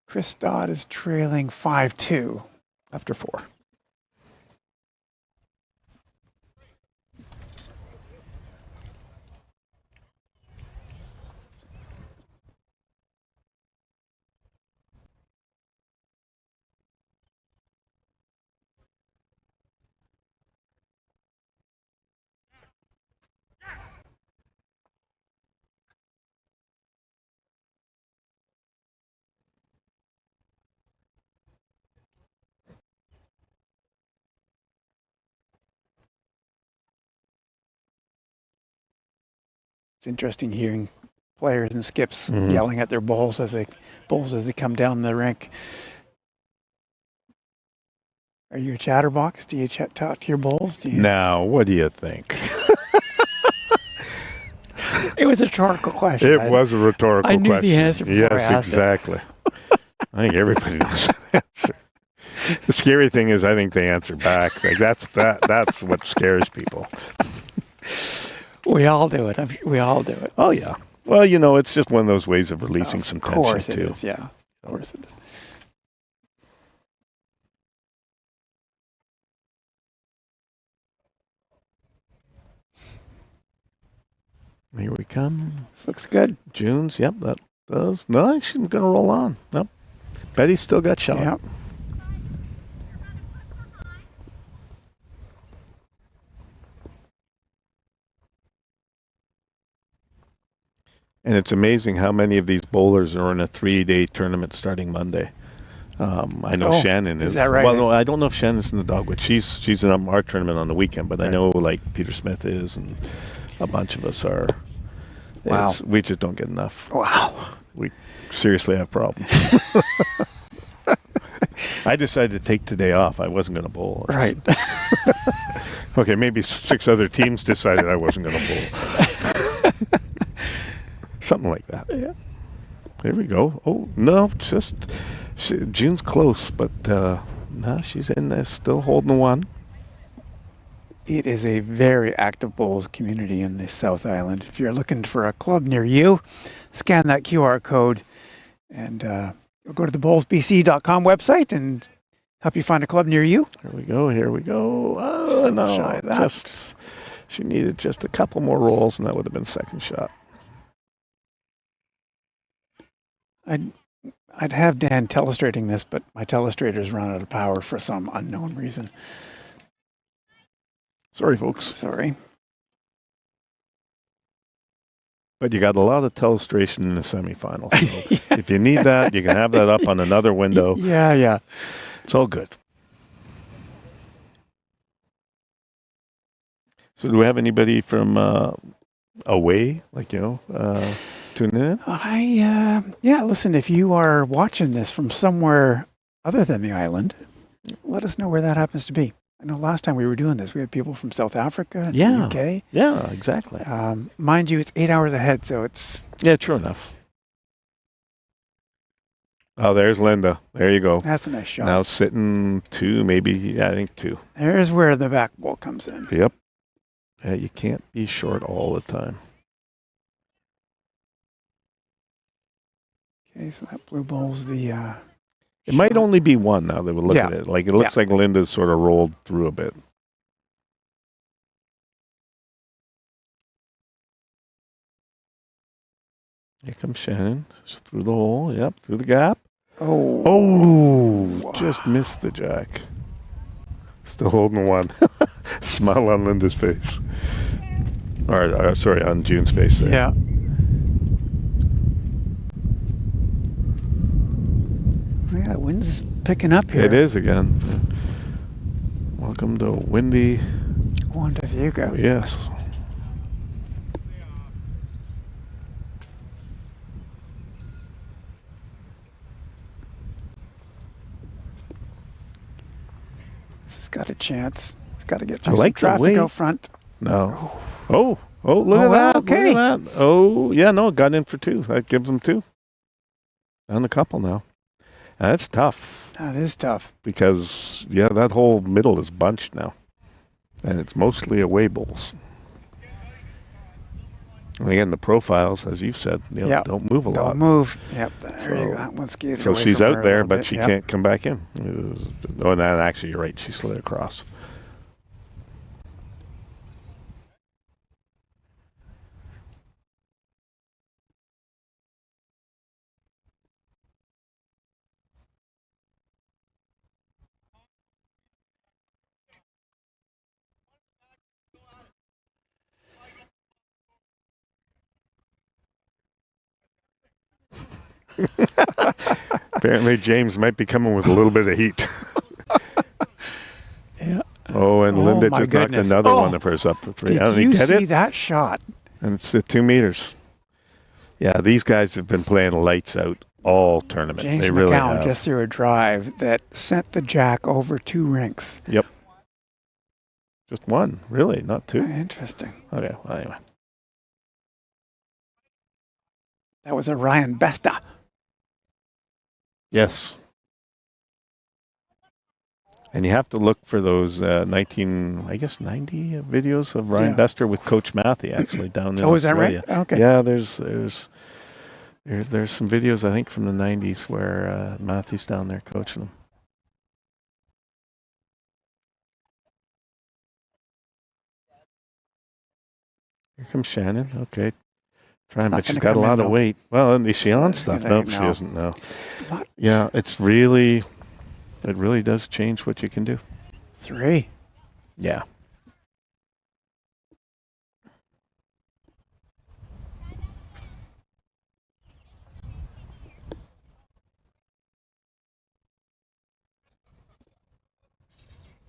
Chris Dodd is trailing 5-2. After 4. It's interesting hearing players and skips yelling at their bowls as they come down the rink. Are you a chatterbox? Do you talk to your bowls? Now, what do you think? It was a rhetorical question. It was a rhetorical question. I knew the answer before I asked Yes, exactly. I think everybody knows that answer. The scary thing is I think they answer back. Like that's what scares people. We all do it. We all do it. Oh, yeah. Well, it's just one of those ways of releasing some tension, too. Of course it is, yeah. Of course it is. Here we come. This looks good. June's, yep, that does. No, she's going to roll on. Nope. Betty's still got shot. Yep. And it's amazing how many of these bowlers are in a 3-day tournament starting Monday. I know Shannon is. Is that right? Well, no, I don't know if Shannon's in the Dogwood. She's in our tournament on the weekend, but I know like Peter Smith is, and a bunch of us are. Wow. We just don't get enough. Wow. We seriously have problems. I decided to take today off. I wasn't going to bowl. Right. Okay, maybe 6 other teams decided I wasn't going to bowl. Something like that. Yeah. There we go. Oh, no, June's close, but no, she's in there, still holding 1. It is a very active bowls community in the South Island. If you're looking for a club near you, scan that QR code and go to the bowlsbc.com website and help you find a club near you. Here we go. Here we go. Oh, no. She needed just a couple more rolls, and that would have been second shot. I'd have Dan telestrating this, but my telestrator's run out of power for some unknown reason. Sorry, folks. Sorry. But you got a lot of telestration in the semifinals. So if you need that, you can have that up on another window. Yeah. It's all good. So do we have anybody from away, tuning in? Listen, if you are watching this from somewhere other than the island, let us know where that happens to be. I know last time we were doing this, we had people from South Africa and the UK. Yeah, exactly. Mind you, it's 8 hours ahead, so it's... Yeah, true enough. Oh, there's Linda. There you go. That's a nice shot. Now sitting 2, maybe, I think 2. There's where the back ball comes in. Yep. Yeah, you can't be short all the time. Okay, so that blue ball's the... It might only be 1 now that we look at it. Like, it looks like Linda's sort of rolled through a bit. Here comes Shannon. Just through the hole. Yep, through the gap. Oh. Oh, just missed the jack. Still holding one. Smile on Linda's face. Or sorry, on June's face there. Yeah. Yeah, wind's picking up here. It is again. Welcome to windy. Juan to Fuca. Yes. This has got a chance. It's got to get I through like the some traffic way- out front. No. Oh, look Oh, at that. okay. Look at that. Oh, yeah, no, got in for 2. That gives them 2. Down a couple now. And that's tough That is tough. because, yeah, that whole middle is bunched now. And it's mostly away bowls. And again, the profiles, as you've said, Yep. don't move a lot. Don't move. Yep. There you So- go. That one skated So away she's from her out a there, little but bit. she Yep. can't come back in. Oh, and then actually, you're right. She slid across. Apparently, James might be coming with a little bit of heat. Yeah. Oh, and Oh, Linda my just goodness. knocked another Oh. one of hers up for 3. Did Did you get see it? that shot? And it's the 2 meters. Yeah, these guys have been playing lights out all tournament. James they really McCown have. just threw a drive that sent the jack over 2 rinks. Yep. Just 1, really, not 2. Interesting. Okay, well, anyway. That was a Ryan Besta. Yes. And you have to look for those 90 videos of Ryan Yeah. Bester with Coach Matthew actually down in Oh, is that Australia. right? Okay. Yeah, there's some videos I think from the 90s where Matthew's down there coaching them. Here comes Shannon. Okay. Trying, not but she's gonna got a come in, lot of though. weight. Well, and is she on It's stuff? gonna- Nope, she no. isn't. No. What? Yeah, it really does change what you can do. 3. Yeah.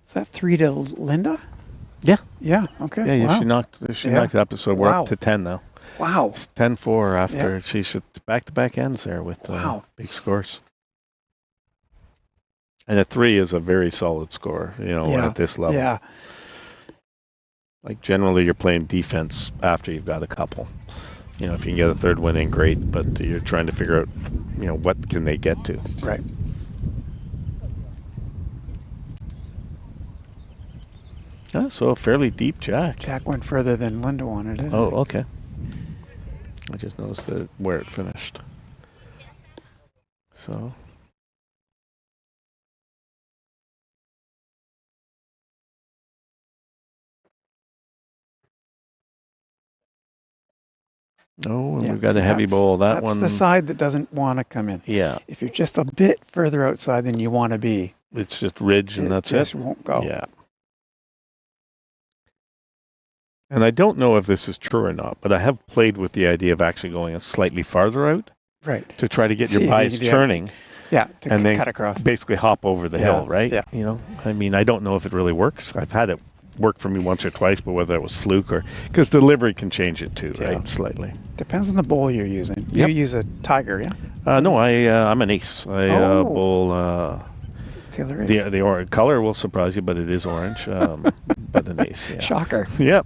Is that 3 to Linda? Yeah. Yeah. Okay. Yeah, Wow. she Yeah. knocked it up. So we're Wow. up to 10 now. Wow. It's 10-4 after she's back-to-back ends there with Wow. big scores. And a 3 is a very solid score, Yeah. at this level. Yeah. Like generally you're playing defense after you've got a couple. If you can get a third win in, great, but you're trying to figure out, what can they get to. Right. So a fairly deep jack. Jack went further than Linda wanted it. Oh, okay. I just noticed where it finished. So. No, and Yeah, we've got so a heavy that's- bowl. That that's one. the side that doesn't want to come in. Yeah, If you're just a bit further outside than you want to be, it's just ridge and that's just it. won't go. Yeah. And I don't know if this is true or not, but I have played with the idea of actually going slightly farther out Right. to try to get See your if you buys can do it. churning Yeah. To and then cut across. basically hop over the Yeah, hill, right? yeah. I mean, I don't know if it really works. I've had it work for me once or twice, but whether it was fluke or because delivery can change it too, Yeah. right? Slightly. Depends on the bowl you're using. Yep. You use a tiger, yeah? No, I'm an ace. I Oh. bowl. Taylor is. The orange color will surprise you, but it is orange. But an ace. Yeah. Shocker. Yep.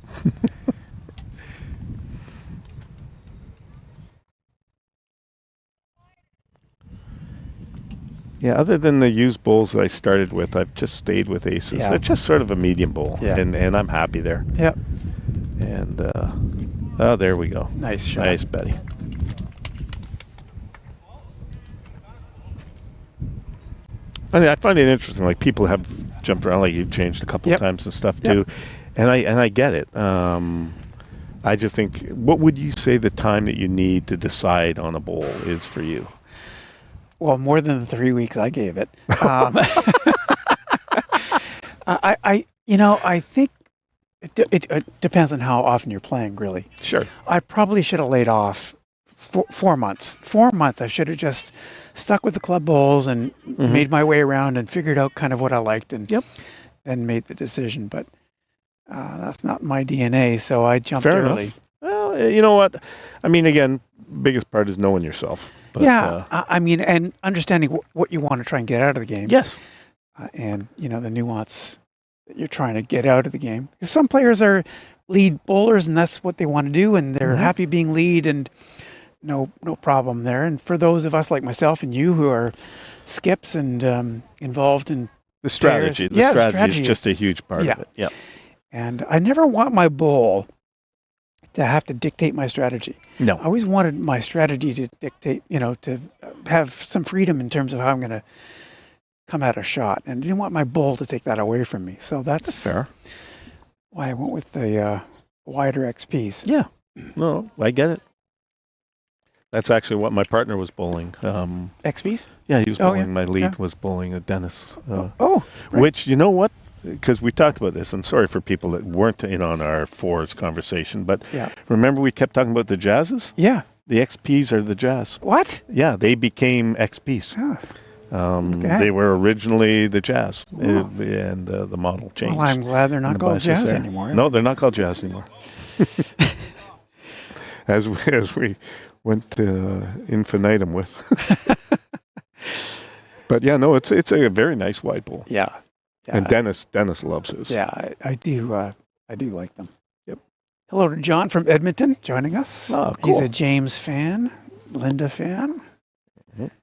Yeah, other than the used bowls that I started with, I've just stayed with aces. Yeah. They're just sort of a medium bowl, Yeah. and I'm happy there. Yep. And there we go. Nice shot. Nice, Betty. I find it interesting. Like people have jumped around, like you've changed a couple Yep. of times and stuff Yep. too, and I get it. I just think, what would you say the time that you need to decide on a bowl is for you? Well, more than the 3 weeks I gave it. I think it depends on how often you're playing, really. Sure. I probably should have laid off 4 months. 4 months, I should have just stuck with the club bowls and made my way around and figured out kind of what I liked and then made the decision. But that's not my DNA, so I jumped Fair early. enough. Well, you know what? I mean, again, biggest part is knowing yourself. But, and understanding what you want to try and get out of the game. Yes. And, the nuance that you're trying to get out of the game. Because some players are lead bowlers, and that's what they want to do, and they're happy being lead, and no problem there. And for those of us like myself and you who are skips and involved in the strategy. players, The strategy is just a huge part of it. Yeah. And I never want my bowl to have to dictate my strategy. No. I always wanted my strategy to dictate, to have some freedom in terms of how I'm going to come at a shot. And I didn't want my bowl to take that away from me. So that's fair. Why I went with the wider XPs. Yeah. No, I get it. That's actually what my partner was bowling. XPs? Yeah, he was bowling. Yeah. My lead was bowling a Dennis. Right. Which, you know what? Because we talked about this, and sorry for people that weren't in on our fours conversation, but remember we kept talking about the jazzes? Yeah. The XPs are the jazz. What? Yeah, they became XPs. They were originally the jazz, and the model changed. Well, I'm glad they're not called jazz anymore. No, they're not called jazz anymore. as we went infinitum with. But yeah, no, it's a very nice wide bowl. Yeah. And Dennis loves his. Yeah, I do like them. Yep. Hello to John from Edmonton joining us. Oh, cool. He's a James fan, Linda fan.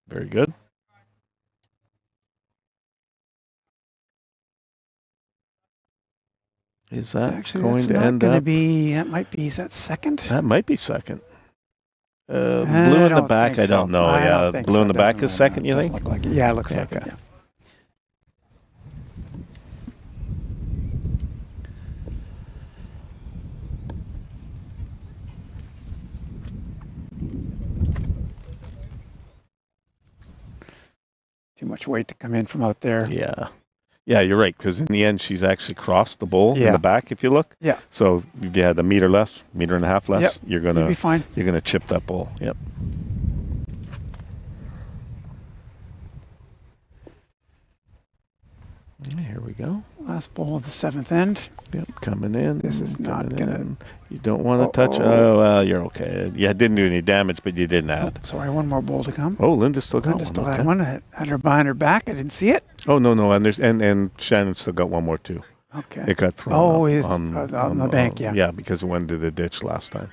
Very good. Is that actually going that's to not end gonna up? that might be. Is that second? That might be second. Blue in the back, I don't know. Yeah, blue in the back is second, you think? Look like it. Yeah, it looks like it. Okay. Yeah. Too much weight to come in from out there. Yeah. Yeah, you're right, because in the end, she's actually crossed the bowl in the back, if you look. Yeah. So if you had a meter less, meter and a half less, you're You'll be fine. gonna chip that bowl. Yep. Here we go. Last bowl of the 7th end. Yep, coming in. This is not gonna. You don't want to touch. Oh, well, you're okay. Yeah, it didn't do any damage, but you didn't add. Sorry, one more bowl to come. Oh, Linda still got Linda one. still Okay. had one. Had her behind her back. I didn't see it. Oh no, and there's and Shannon still got one more too. Okay. It got thrown. On the bank. Yeah. Yeah, because it went into the ditch last time.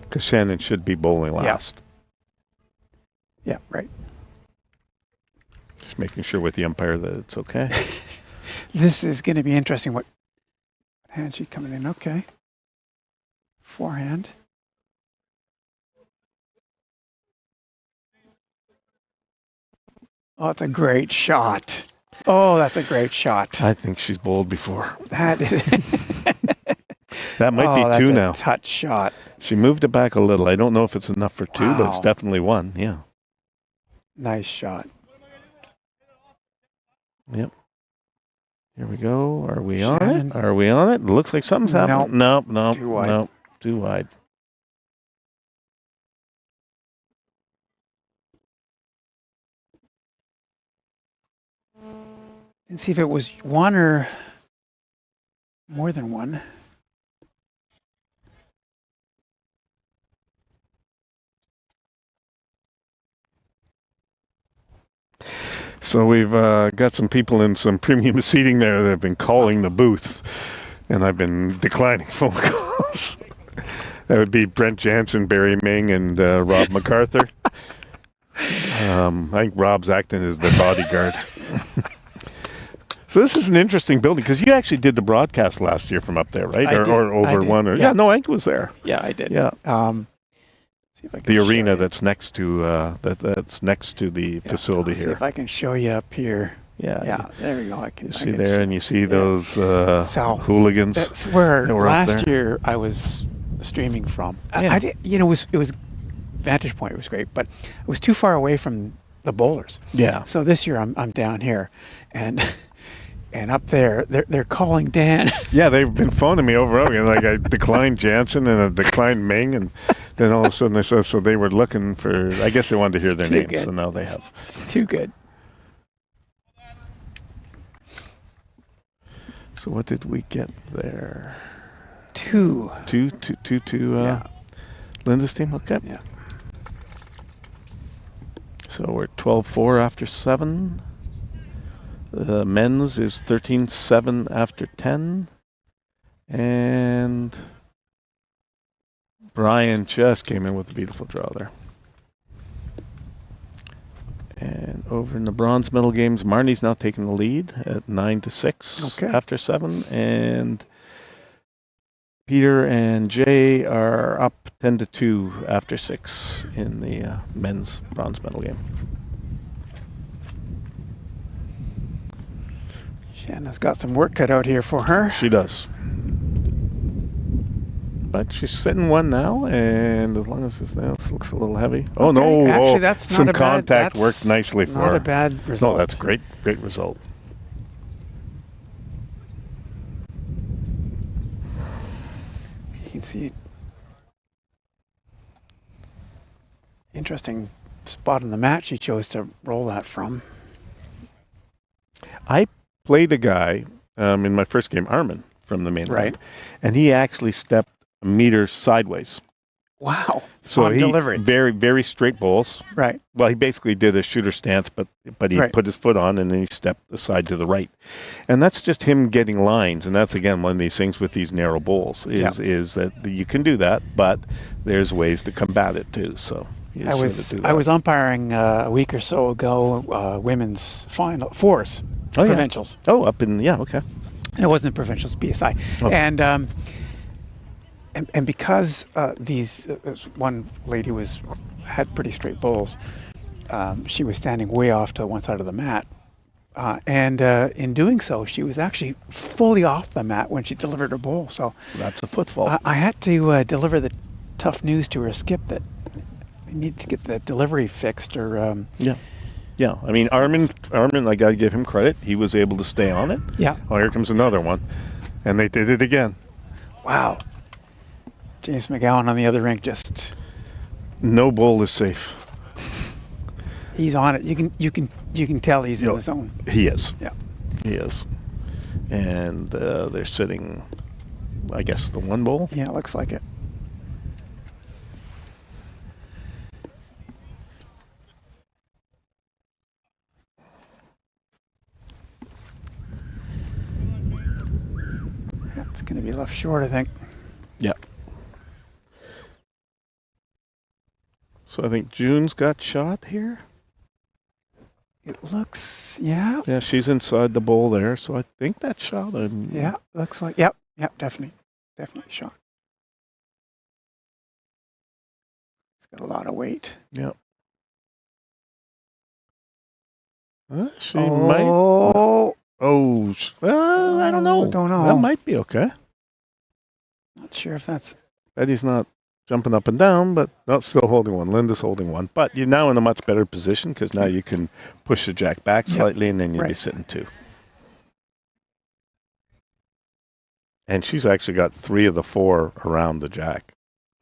Because Shannon should be bowling last. Yeah. Right. Just making sure with the umpire that it's okay. This is going to be interesting. What hand she coming in? Okay. Forehand. Oh, it's a great shot. Oh, that's a great shot. I think she's bowled before. That is. That might be that's two a now. Touch shot. She moved it back a little. I don't know if it's enough for two, but it's Wow. definitely one. Yeah. Nice shot. Yep. Here we go. Are we on Shannon. it? Are we on it? It looks like something's happening. Nope. Too wide. Nope. Too wide. And see if it was one or more than one. So we've got some people in some premium seating there that have been calling the booth, and I've been declining phone calls. That would be Brent Jansen, Barry Ming, and Rob MacArthur. I think Rob's acting as the bodyguard. So this is an interesting building, because you actually did the broadcast last year from up there, right? I did. Or over I did. one. Or, Yeah. no, Hank was there. Yeah, I did. Yeah. See if I can The show arena you. that's next to that's next to the facility I'll see here. if I can show you up here. Yeah. Yeah, there we go. I can You I see can there, show- and you see yeah. those So, hooligans. That's where that were up last there. year I was streaming from. Yeah. I did, it was vantage point was great, but it was too far away from the bowlers. Yeah. So this year I'm down here, and and up there they're calling Dan. Yeah, they've been phoning me over and over again. Like I declined Jansen and I declined Ming, and then all of a sudden they said, so they were looking for, I guess they wanted to hear their Too names, good. so now they have. It's too good. So what did we get there? Two. Two, Yeah. Linda's team? Okay. Yeah. So we're 12-4 after 7. The men's is 13-7 after 10. And Brian just came in with a beautiful draw there. And over in the bronze medal games, Marnie's now taking the lead at 9-6 Okay. after 7. And Peter and Jay are up 10-2 after 6 in the men's bronze medal game. Shanna's got some work cut out here for her. She does. But she's sitting one now, and as long as this looks a little heavy. Oh, Okay, no. actually, oh, that's not some a bad- contact that's worked nicely for Not her. a bad result. No, that's great. Great result. You can see interesting spot in the mat she chose to roll that from. I played a guy in my first game, Armin, from the main Right. line, and he actually stepped a meter sideways. Wow. So On he delivery. very, very straight bowls. Right. Well, he basically did a shooter stance, but he Right. put his foot on and then he stepped aside to the right, and that's just him getting lines. And that's again one of these things with these narrow bowls is that you can do that, but there's ways to combat it too. So you I sort was of do I that. was umpiring a week or so ago women's final fours, Oh, yeah. provincials. up in okay. It wasn't provincials, BSI, Oh. and because these one lady had pretty straight bowls, she was standing way off to one side of the mat, and in doing so, she was actually fully off the mat when she delivered her bowl. So That's a footfall. I had to deliver the tough news to her skip that they needed to get the delivery fixed, or Yeah, I mean Armin, I got to give him credit. He was able to stay on it. yeah. Oh, here comes another one, and they did it again. Wow. James McGowan on the other rink, just No bowl is safe. he's on it. You can tell he's in the zone. He is. Yeah. He is. And they're sitting, I guess, the one bowl. Yeah, it looks like it. Yeah, it's going to be left short, I think. Yeah. So I think June's got shot here. It looks, yeah, Yeah, she's inside the bowl there, so I think that's shot. yeah, looks like, yep, definitely shot. It's got a lot of weight. Yeah. She might. Oh, Oh, I don't know. Don't know. That might be okay. not sure if that's, Eddie's not jumping up and down, but not still holding one. Linda's holding one. But you're now in a much better position because now you can push the jack back Yep. slightly and then you'd be Right. sitting 2. And she's actually got 3 of the 4 around the jack.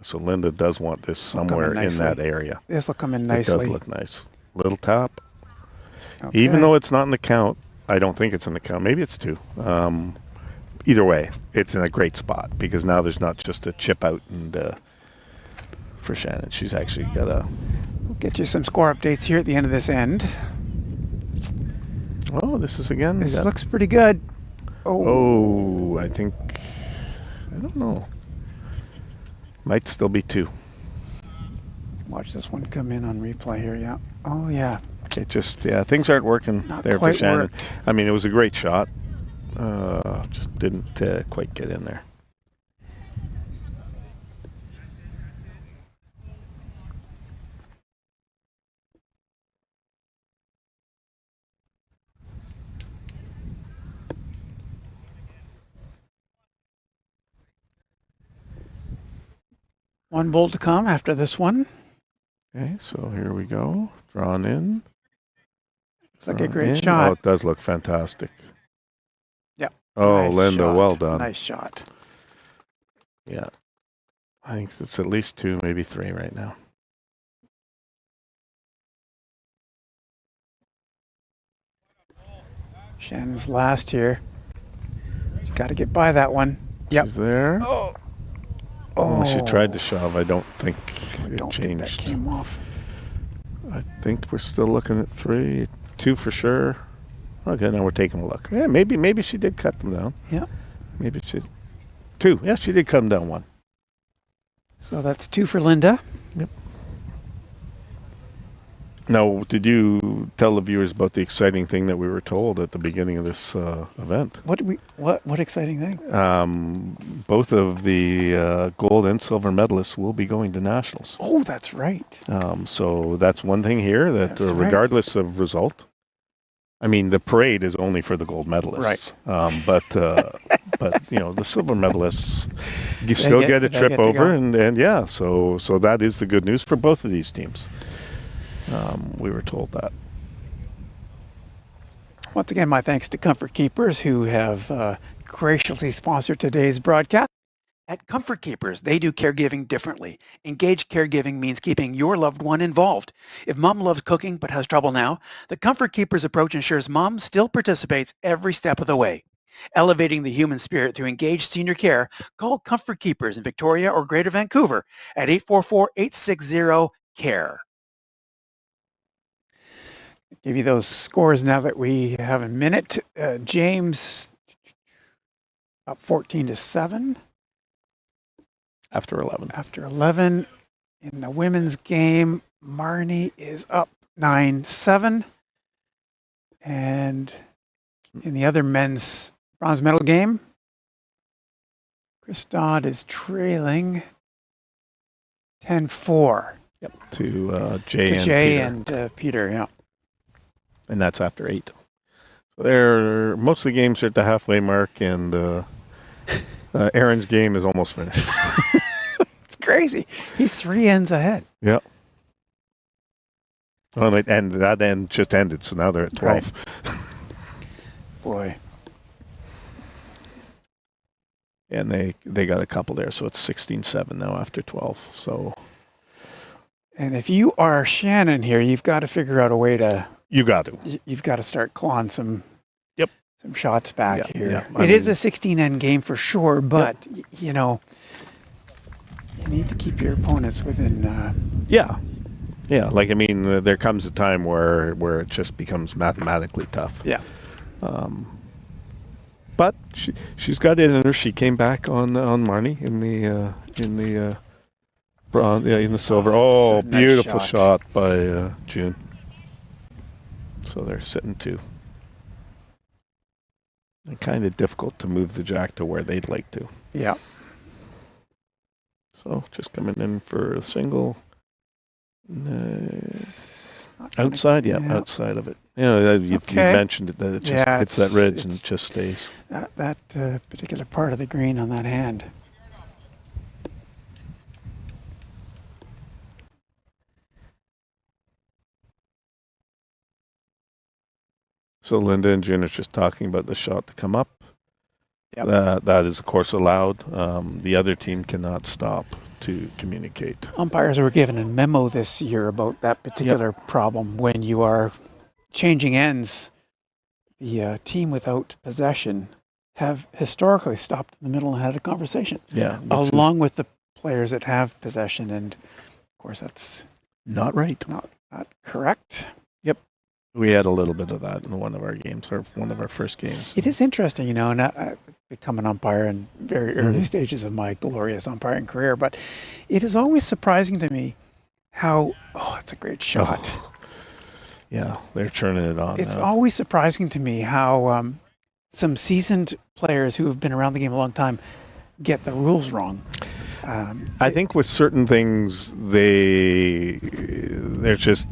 So Linda does want this Will come in somewhere in nicely. that area. this will come in It nicely. does look nice. Little tap. Okay. Even though it's not in the count, I don't think it's in the count. Maybe it's 2. Either way, it's in a great spot because now there's not just a chip out and for Shannon. She's actually got a. We'll get you some score updates here at the end of this end. Oh, this is again. This looks pretty good. Oh, I think. I don't know. Might still be 2. Watch this one come in on replay here. Yeah. Oh, yeah. It just, things aren't working Not there for quite Shannon. worked. I mean, it was a great shot. Just didn't quite get in there. One bowl to come after this one. Okay, so here we go. Drawn in. Looks like a great in. shot. Oh, it does look fantastic. Yep. Oh, Nice Linda, shot. well done. Nice shot. Yeah. I think it's at least 2, maybe 3 right now. Shannon's last here. She's got to get by that one. Yep. She's there. Oh. Oh, she tried to shove. I don't think it Don't think that changed. came off. I think we're still looking at 3, 2 for sure. Okay, now we're taking a look. Yeah, maybe she did cut them down. Yeah. Maybe she 2. Yeah, she did cut them down 1. So that's 2 for Linda. Yep. Now, did you tell the viewers about the exciting thing that we were told at the beginning of this event? What exciting thing? Both of the gold and silver medalists will be going to nationals. Oh, that's right. So that's one thing here that That's right. regardless of result, I mean, the parade is only for the gold medalists. Right. But the silver medalists you still get a they trip get to over, go. and yeah, so that is the good news for both of these teams. We were told that. Once again, my thanks to Comfort Keepers who have graciously sponsored today's broadcast. At Comfort Keepers, they do caregiving differently. Engaged caregiving means keeping your loved one involved. If mom loves cooking but has trouble now, the Comfort Keepers approach ensures mom still participates every step of the way. Elevating the human spirit through engaged senior care, call Comfort Keepers in Victoria or Greater Vancouver at 844-860-CARE. Give you those scores now that we have a minute. James up 14-7. After 11. After 11, in the women's game, Marnie is up 9-7. And in the other men's bronze medal game, Chris Dodd is trailing 10-4 To Jay to and Jay Peter. and Peter, yeah. And that's after 8. So most of the games are at the halfway mark, and Aaron's game is almost finished. It's crazy. He's 3 ends ahead. Yeah. Well, and that end just ended, so now they're at 12. Right. Boy. And they got a couple there, so it's 16-7 now after 12. So And if you are Shannon here, you've got to figure out a way to... you got to. You've got to start clawing some shots back Yeah, here. yeah. It is a 16-end game for sure, but, you need to keep your opponents within... Yeah. Yeah, there comes a time where it just becomes mathematically tough. Yeah. But she's got it in her. She came back on Marnie in the bronze, in the silver. Oh, Oh, that's a nice beautiful shot. shot by June. So they're sitting 2. And kind of difficult to move the jack to where they'd like to. Yeah. So just coming in for a single. Outside, outside of it. You mentioned it, that it just hits that ridge and it just stays. That particular part of the green on that hand. So Linda and June are just talking about the shot to come up. Yep. That is, of course, allowed. The other team cannot stop to communicate. Umpires were given a memo this year about that particular problem. When you are changing ends, the team without possession have historically stopped in the middle and had a conversation. Yeah. Along with the players that have possession. And, of course, that's not right. Not correct. We had a little bit of that in one of our games, or one of our first games. It is interesting, and I've become an umpire in very early stages of my glorious umpiring career, but it is always surprising to me how, it's a great shot. Oh. Yeah, they're turning it on. It's always surprising to me how some seasoned players who have been around the game a long time get the rules wrong. I think with certain things, they're just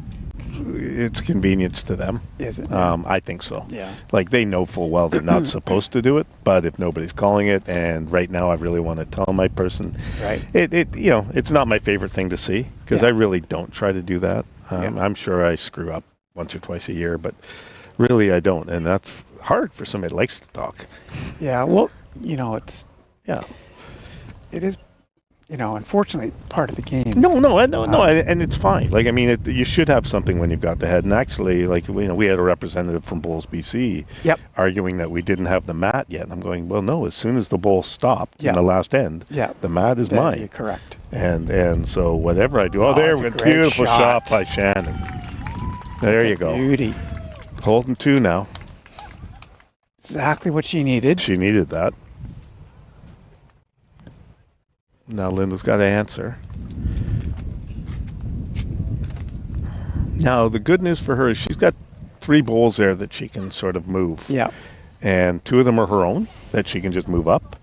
it's convenience to them. Is it? I think so. Yeah. Like they know full well they're not supposed to do it, but if nobody's calling it, and right now I really want to tell my person, Right. It's not my favorite thing to see because Yeah. I really don't try to do that. Yeah. I'm sure I screw up once or twice a year, but really I don't, and that's hard for somebody that likes to talk. Yeah. Well, it's Yeah. it is, unfortunately part of the game. No, and it's fine. Like, I mean, you should have something when you've got the head. And actually, like, we had a representative from Bowls BC Yep. arguing that we didn't have the mat yet. And I'm going, well, no, as soon as the bowl stopped Yeah. in the last end, Yeah. the mat is You're mine. correct. And so whatever I do, there that's we a go. great Beautiful shot shot by Shannon. There That's you a go. Beauty. Holding 2 now. Exactly what she needed. She needed that. Now Linda's got to answer. Now, the good news for her is she's got 3 bowls there that she can sort of move. Yeah. And 2 of them are her own that she can just move up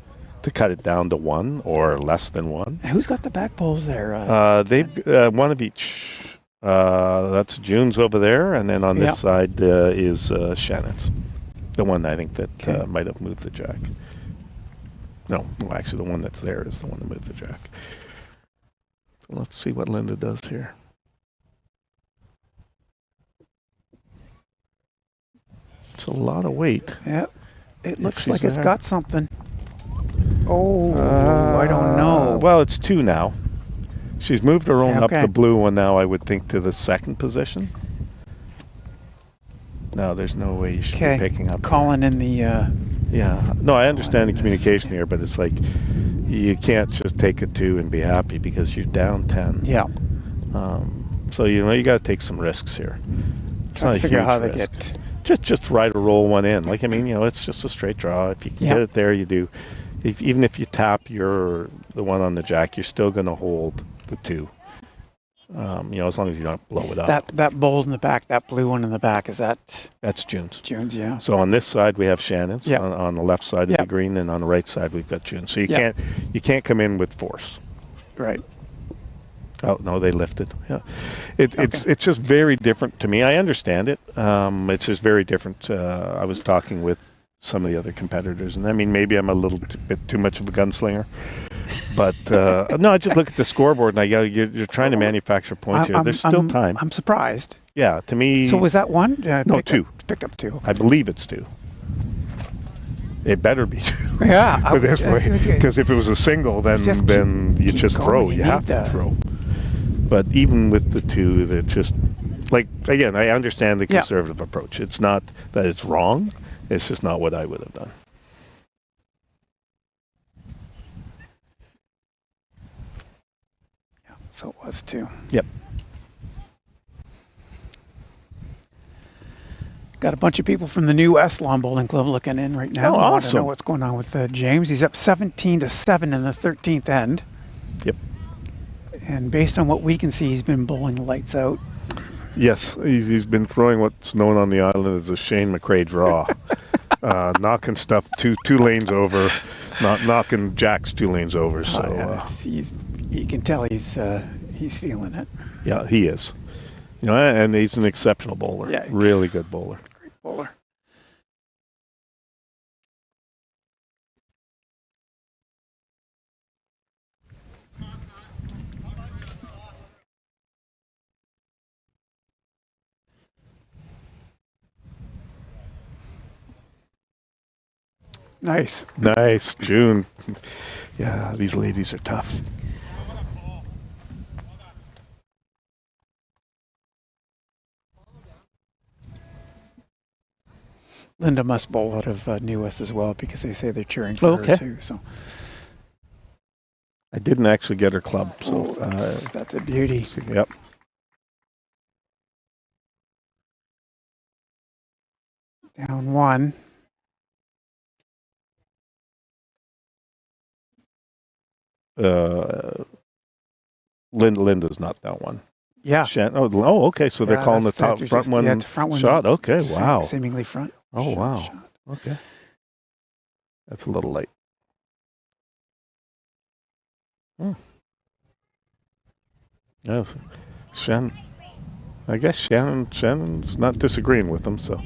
to cut it down to 1 or less than 1. Who's got the back poles there? They've one of each. That's June's over there, and then on Yeah. this side is Shannon's. The one I think that Okay. might have moved the jack. No, actually, the one that's there is the one that moved the jack. So let's see what Linda does here. It's a lot of weight. Yeah. It looks she's like it's there. got something. Oh, I don't know. Well, it's 2 now. She's moved her own up Okay. the blue one now, I would think, to the 2nd position. No, there's no way you should Okay. be picking up. Calling in the. Yeah. No, I understand the in this. communication here, but it's like you can't just take a 2 and be happy because you're down 10. Yeah. So you got to take some risks here. It's Trying not to a figure huge out how they risk. get. Just try to roll one in. Like, I mean, it's just a straight draw. If you can Yeah. get it there, you do. Even if you tap the one on the jack, you're still going to hold the 2. As long as you don't blow it up. That bowl in the back, that blue one in the back, is that That's June's. June's? Yeah. So on this side we have Shannon's. Yeah. On the left side of Yeah. the green, and on the right side we've got June. So Yeah. you can't come in with force. Right. Oh no, they lifted. Yeah, it's just very different to me. I understand it. It's just very different. I was talking with some of the other competitors, and I mean maybe I'm a little bit too much of a gunslinger, but no, I just look at the scoreboard and I go, you're trying to manufacture points here. There's still time. I'm surprised. Yeah, to me. So was that one? No, 2. Picked up 2. I believe it's 2. It better be 2. Yeah. I Put it was this way, because if it was a single, then Just you keep just going. throw. You You have need to the- throw. But even with the 2, that just like again, I understand the Yeah. conservative approach. It's not that it's wrong. It's just not what I would have done. So it was 2. Yep. Got a bunch of people from the new West Lawn Bowling Club looking in right now. Oh, Want to awesome. know what's going on with James. He's up 17-7 in the 13th end. Yep. And based on what we can see, he's been bowling lights out. Yes, he's been throwing what's known on the island as a Shane McRae draw, knocking stuff two lanes over, not knocking jacks 2 lanes over. So you can tell he's feeling it. yeah, he is. And he's an exceptional bowler. Yeah. Really good bowler. Great bowler. Nice. Nice, June. Yeah, these ladies are tough. Linda must bowl out of New West as well because they say they're cheering for her Okay. too. So I didn't actually get her club, so that's a beauty. yep. Down 1. Linda's not that one. Yeah. Okay. So they're Yeah, calling the that's- top front one yeah, it's the front one shot. Okay, wow. Seemingly front. Oh, wow. shot. Okay, that's a little late. Yes, Shen. I guess Shannon's not disagreeing with them, so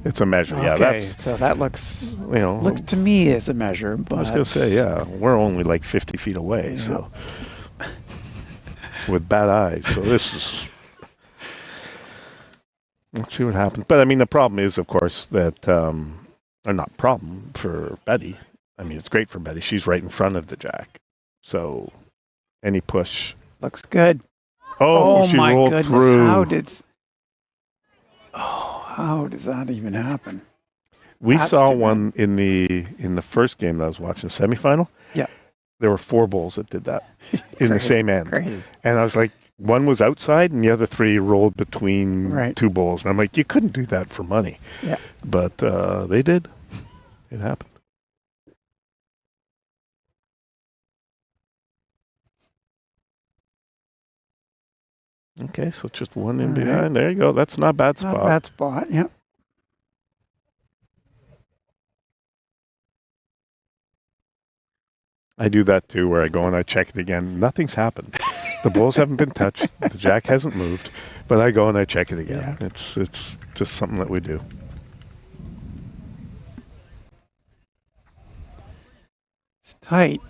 it's a measure. Yeah, Okay, that's, so that looks you know, looks to me as a measure. But I was going to say, yeah, we're only like 50 feet away, so with bad eyes. So this is. Let's see what happens. But I mean, the problem is, of course, that or not problem for Betty. I mean, it's great for Betty. She's right in front of the jack, so any push looks good. Oh, she my rolled goodness! through. How does that even happen? We That's saw too one in the first game that I was watching, the semifinal. Yeah, there were 4 bowls that did that in the same end, Crazy. And I was like, one was outside, and the other 3 rolled between 2 bowls, and I'm like, you couldn't do that for money. Yeah, but they did. It happened. Okay, so just one in behind. There you go. That's not a bad spot. Not a bad spot, yeah. I do that too, where I go and I check it again. Nothing's happened. The bowls haven't been touched. The jack hasn't moved, but I go and I check it again. Yeah. It's just something that we do. It's tight.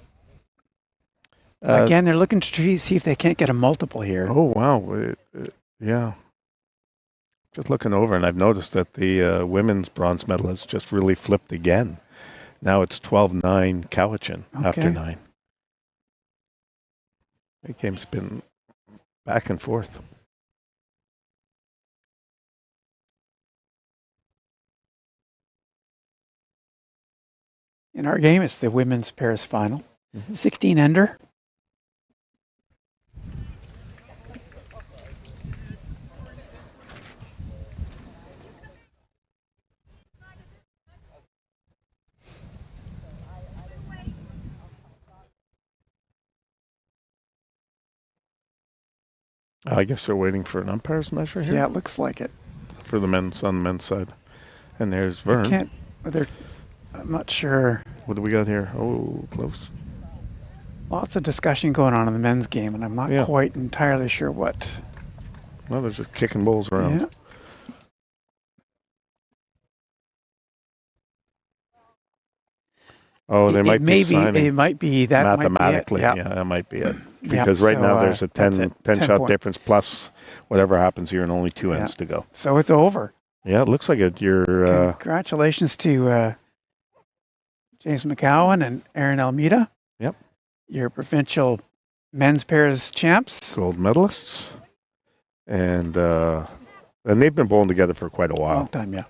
Again, they're looking to see if they can't get a multiple here. Oh, wow. Yeah. Just looking over, and I've noticed that the women's bronze medal has just really flipped again. Now it's 12-9 Cowichan after 9. The game's been back and forth. In our game, it's the women's pairs final. 16 under. I guess they're waiting for an umpire's measure here. Yeah, it looks like it. For the men's, on the men's side. And there's Vern. I'm not sure. What do we got here? Oh, close. Lots of discussion going on in the men's game, and I'm not quite entirely sure what. Well, they're just kicking balls around. Yeah. Oh, there might be signing. It might be that. Mathematically, might be it. that might be it. Because right now there's a 10 shot difference plus whatever happens here and only 2 ends to go. So it's over. Yeah, it looks like it. You're congratulations to James McCowan and Aaron Almeida. Yep. Your provincial men's pairs champs. Gold medalists. And they've been bowling together for quite a while. Long time, yeah.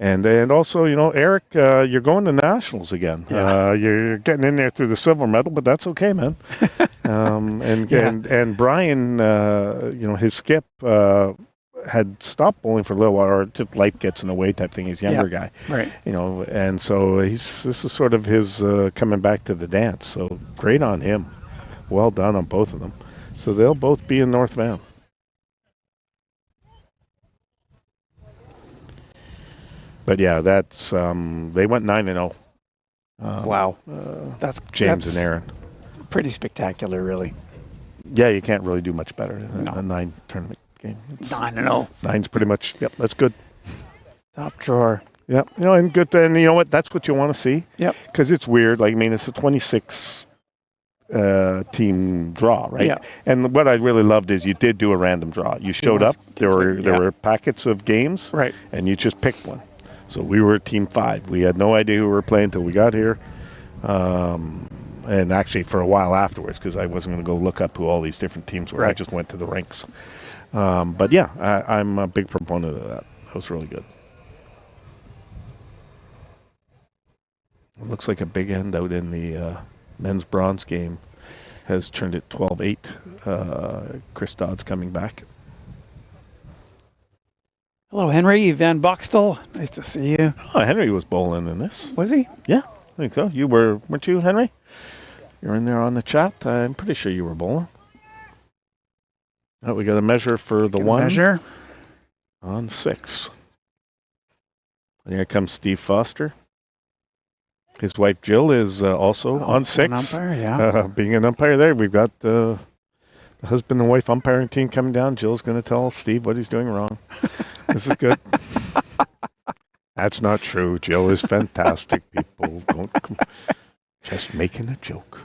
And also, you know, Eric, you're going to nationals again. Yeah. You're getting in there through the silver medal, but that's okay, man. And Brian, you know, his skip had stopped bowling for a little while, or just life gets in the way type thing. He's a younger guy, right? You know, and so this is sort of his coming back to the dance. So great on him. Well done on both of them. So they'll both be in North Van. But yeah, that's they went 9-0. Wow, that's James and Aaron. Pretty spectacular, really. Yeah, you can't really do much better than a 9 tournament game. 9-0. 9's pretty much. Yep, that's good. Top drawer. Yep, you know, and good. And you know what? That's what you want to see. Yep. Because it's weird. Like, I mean, it's a 26 team draw, right? Yeah. And what I really loved is you did do a random draw. You showed up. There were packets of games. Right. And you just picked one. So we were team 5. We had no idea who we were playing until we got here. And actually for a while afterwards, because I wasn't going to go look up who all these different teams were. Right. I just went to the rinks. But yeah, I'm a big proponent of that. That was really good. It looks like a big end out in the men's bronze game has turned it 12-8. Chris Dodd's coming back. Hello, Henry Van Boxtel. Nice to see you. Oh, Henry was bowling in this. Was he? Yeah, I think so. You weren't you, Henry? You're in there on the chat. I'm pretty sure you were bowling. Oh, we got a measure for the one. Measure. On 6. And here comes Steve Foster. His wife Jill is also on 6. An umpire, yeah. Being an umpire there, we've got the the husband and wife umpiring team coming down. Jill's going to tell Steve what he's doing wrong. This is good. That's not true. Jill is fantastic, people. Don't just making a joke.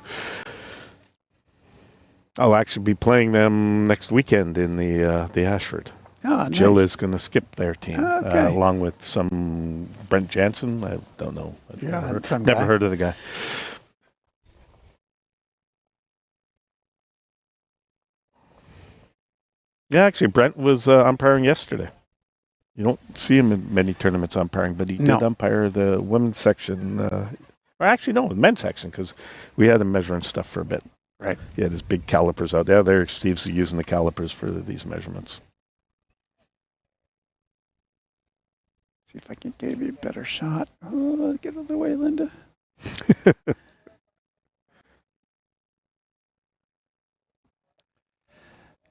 I'll actually be playing them next weekend in the Ashford. Oh, nice. Jill is going to skip their team, Okay. along with some Brent Jansen. I don't know. I've never heard of the guy. Yeah, actually, Brent was umpiring yesterday. You don't see him in many tournaments umpiring, but he did umpire the women's section. Or actually, no, the men's section, because we had him measuring stuff for a bit. Right. He had his big calipers out there. There, Steve's using the calipers for these measurements. See if I can give you a better shot. Oh, get out of the way, Linda.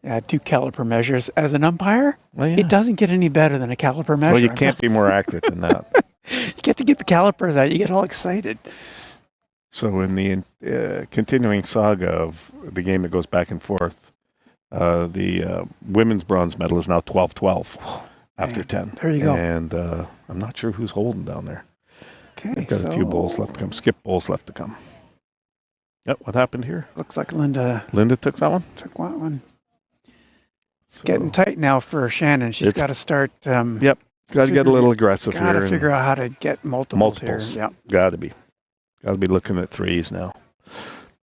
Yeah, 2 caliper measures. As an umpire, it doesn't get any better than a caliper measure. Well, you can't be more accurate than that. You get to get the calipers out. You get all excited. So in the continuing saga of the game that goes back and forth, the women's bronze medal is now 12-12 after 10. There you go. And I'm not sure who's holding down there. Okay, They've got a few bowls left to come. Skip bowls left to come. Yep, what happened here? Looks like Linda took that one? took one. It's So getting tight now for Shannon. She's got to start. Yep, got to get a little aggressive here. Got to figure out how to get multiples here. Yeah. Got to be looking at threes now.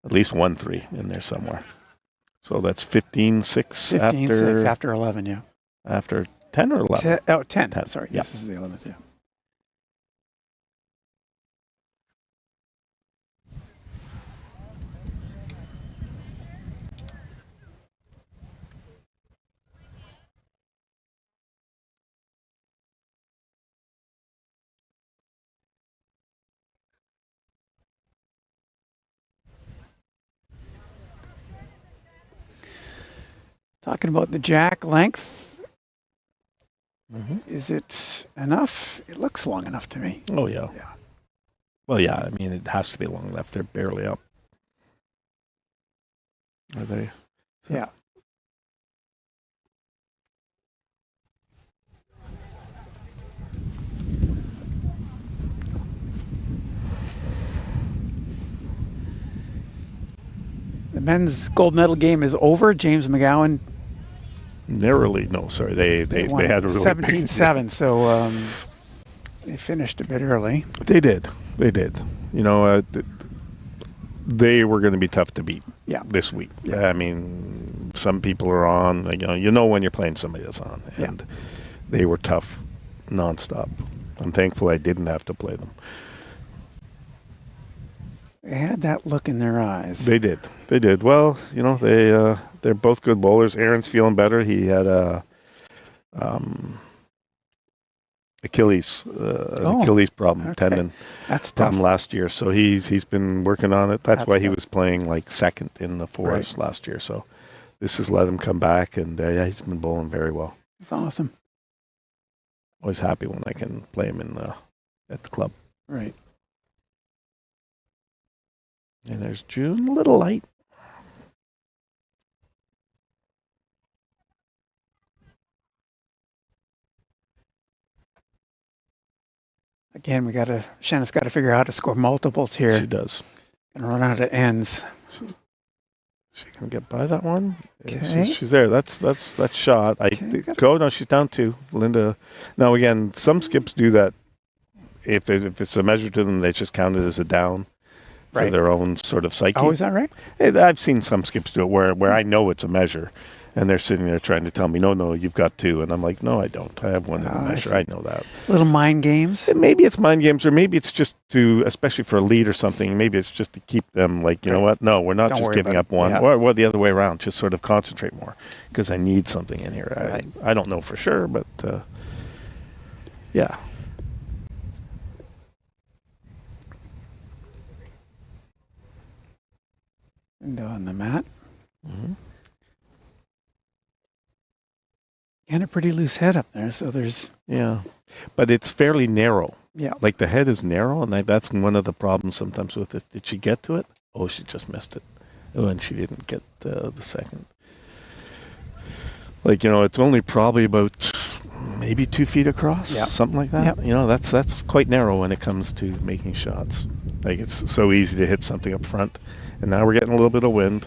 At least 1 3 in there somewhere. So that's 15-6 15-6 after 11, yeah. After 10 or 11? 10. 10. Sorry, Yep. this is the 11th, yeah. Talking about the jack length, is it enough? It looks long enough to me. Oh, yeah. Yeah. Well, yeah, I mean, it has to be long enough. They're barely up. Are they? Yeah. The men's gold medal game is over. James McGowan Narrowly, no, sorry. They had a really 17-7, so they finished a bit early. They did. You know, they were going to be tough to beat this week. Yeah. I mean, some people are on, you know when you're playing somebody that's on. And they were tough nonstop. I'm thankful I didn't have to play them. They had that look in their eyes. They did. Well, you know, they're both good bowlers. Aaron's feeling better. He had a Achilles problem, tendon problem last year. So he's been working on it. That's why he was playing like second in the Forest last year. So this has let him come back, and he's been bowling very well. It's awesome. Always happy when I can play him at the club. Right. And there's June, a little light. Again, Shannon's got to figure out how to score multiples here. She does. And run out of ends. She can get by that one. Okay. She's there. That's shot. No, she's down 2. Linda. Now again, some skips do that. If it's a measure to them, they just count it as a down for their own sort of psyche. Oh, is that right? I've seen some skips do it where I know it's a measure, and they're sitting there trying to tell me, no, you've got 2, and I'm like, no, I don't. I have 1 in the measure. I know that. Little mind games. And maybe it's mind games, or maybe it's just to, especially for a lead or something. Maybe it's just to keep them like, you know what? No, we're not just giving up 1, or the other way around. Just sort of concentrate more because I need something in here. I don't know for sure, but yeah. And on the mat. And a pretty loose head up there, so there's... Yeah, but it's fairly narrow. Yeah. Like the head is narrow, and that's one of the problems sometimes with it. Did she get to it? Oh, she just missed it. Oh, and she didn't get the second. like, it's only probably about maybe 2 feet across, Yep. something like that. Yep. That's quite narrow when it comes to making shots. Like, it's so easy to hit something up front, and now we're getting a little bit of wind.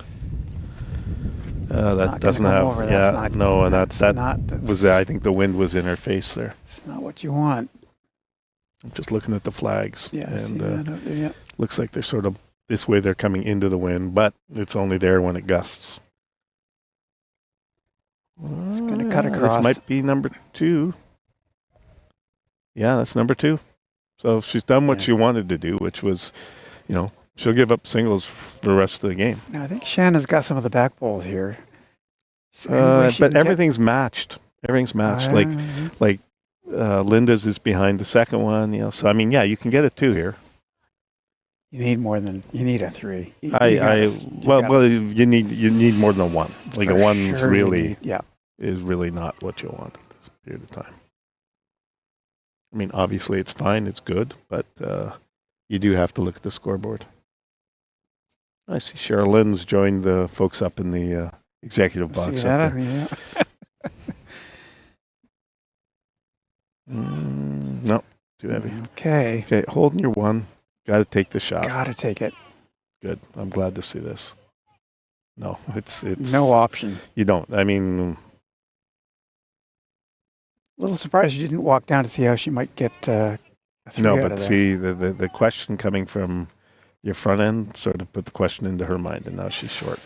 That not doesn't gonna have, go over. That's not- no, and that's that not- was, I think the wind was in her face there. It's not what you want. I'm just looking at the flags, Yeah, I see and that up there, yeah. looks like they're sort of this way. They're coming into the wind, but it's only there when it gusts. It's going to cut across. This might be number 2. Yeah, that's number 2. So she's done what Yeah. she wanted to do, which was, she'll give up singles for the rest of the game. Now, I think Shannon's got some of the back bowls here. Is there any way she But can get- everything's matched. Everything's matched. Like Linda's is behind the second one. So I mean, yeah, you can get a 2 here. You need more than you need a 3. You need more than a 1. Like a 1's sure really yeah. is really not what you want at this period of time. I mean, obviously it's fine, it's good, but you do have to look at the scoreboard. I see Cheryl Lynn's joined the folks up in the executive box See up that? there. Yeah. No, too heavy. Okay. Okay, holding your 1. Got to take the shot. Gotta take it. Good. I'm glad to see this. No, it's No option. You don't. I mean, A little surprised you didn't walk down to see how she might get a 3 no, out but of there. see the question coming from your front end sort of put the question into her mind, and now she's short.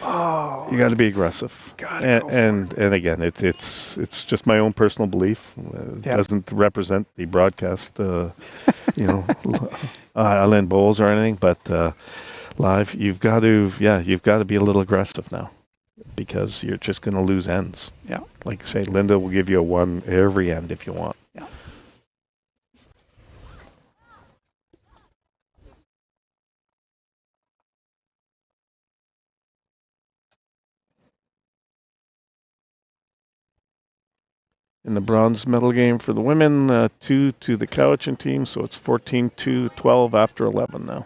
Oh, You got to be aggressive. Gotta go for And again, it's just my own personal belief. It Yep. doesn't represent the broadcast, Island Bowls or anything, but live, you've got to be a little aggressive now, because you're just going to lose ends. Yeah. Like say, Linda will give you a 1 every end if you want. Yeah. In the bronze medal game for the women, 2 to the Cowichan team, so it's 14-12 after 11 now.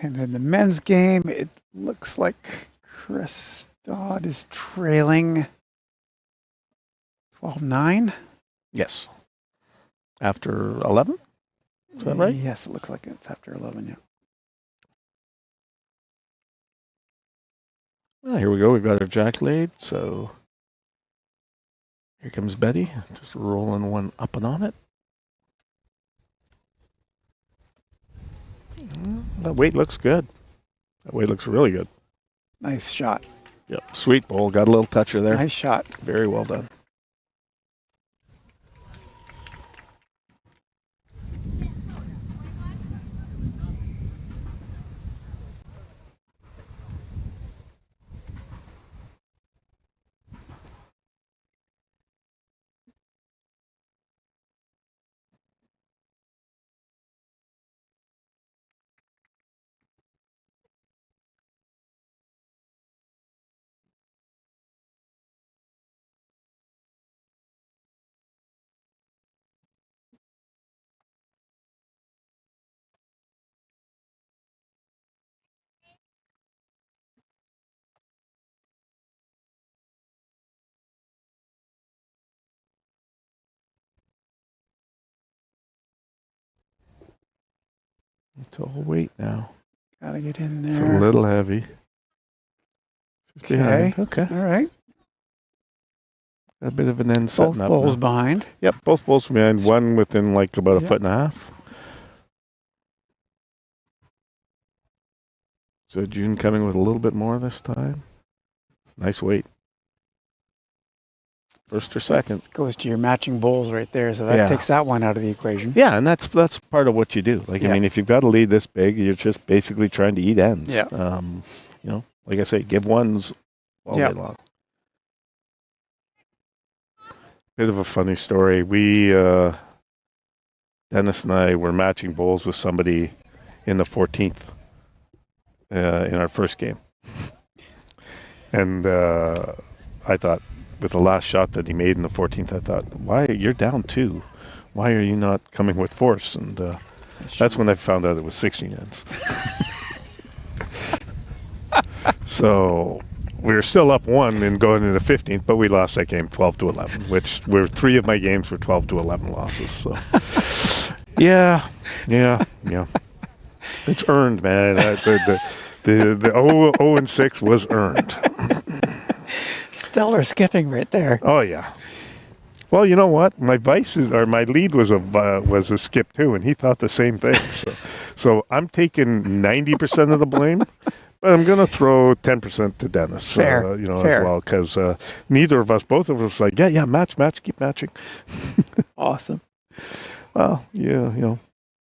And in the men's game, it looks like Chris Dodd is trailing 12-9. Yes. After 11? Is that right? Yes, it looks like it's after 11, yeah. Well, here we go. We've got our jack laid, so here comes Betty, just rolling 1 up and on it. That weight looks good. That weight looks really good. Nice shot. Yep. Sweet bowl. Got a little toucher there. Nice shot. Very well done. It's all weight now. Gotta get in It's there. a little heavy. She's behind. Okay. All right. A bit of an end Both setting up bowls now. behind. Yep, both bowls behind. 1 within like about a Yep. 1.5 feet. So June coming with a little bit more this time. Nice weight. First or second. This goes to your matching bowls right there, so that Yeah. takes that one out of the equation. Yeah, and that's part of what you do. Like, Yeah. I mean, if you've got a lead this big, you're just basically trying to eat ends. Yeah. Like I say, give 1s all Yeah. day long. Bit of a funny story. We, Dennis and I were matching bowls with somebody in the 14th in our first game. And I thought, with the last shot that he made in the 14th, I thought, you're down 2. Why are you not coming with force? And That's when I found out it was 16 ends. So we were still up 1 and going into the 15th, but we lost that game 12-11, which were 3 of my games were 12-11 losses. So yeah. It's earned, man. The 0-6 was earned. Stellar skipping right there. Oh yeah. Well, you know what? My lead was a skip too, and he thought the same thing. So I'm taking 90% of the blame, but I'm going to throw 10% to Dennis. Fair. As Fair. well, because both of us, were like, yeah, match, keep matching. Awesome. Well, yeah, you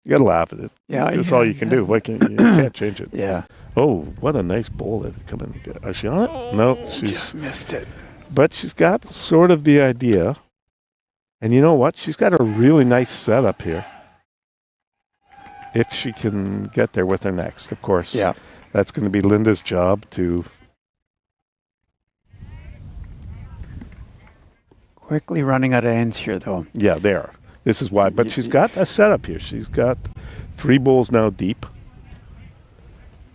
got to laugh at it. Yeah, that's all you can do. You can't change it. Yeah. Oh, what a nice bowl that come in. Is she on it? No, she's Just missed it. But she's got sort of the idea. And you know what? She's got a really nice setup here. If she can get there with her next, of course. Yeah. That's going to be Linda's job to... Quickly running out of ends here, though. Yeah, there. This is why. But she's got a setup here. She's got 3 bowls now deep.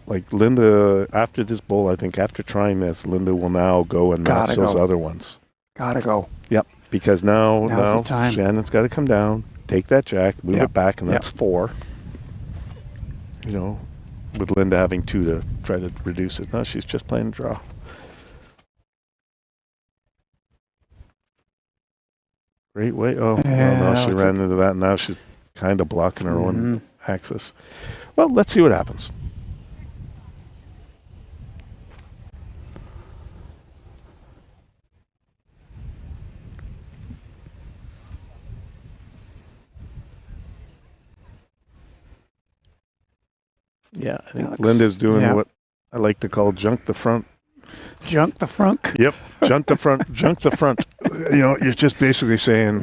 Like Linda, after this bowl, I think after trying this, Linda will now go and match those other ones. Gotta go. Yep. Because now the time. Shannon's got to come down, take that jack, move it back, and that's 4. With Linda having 2 to try to reduce it. No, she's just playing a draw. Great way. Oh, no, she ran into that. Now she's kind of blocking her own axis. Well, let's see what happens. Yeah, I think Linda's doing what I like to call junk the front. Junk the front? Yep, junk the front, junk the front. You're just basically saying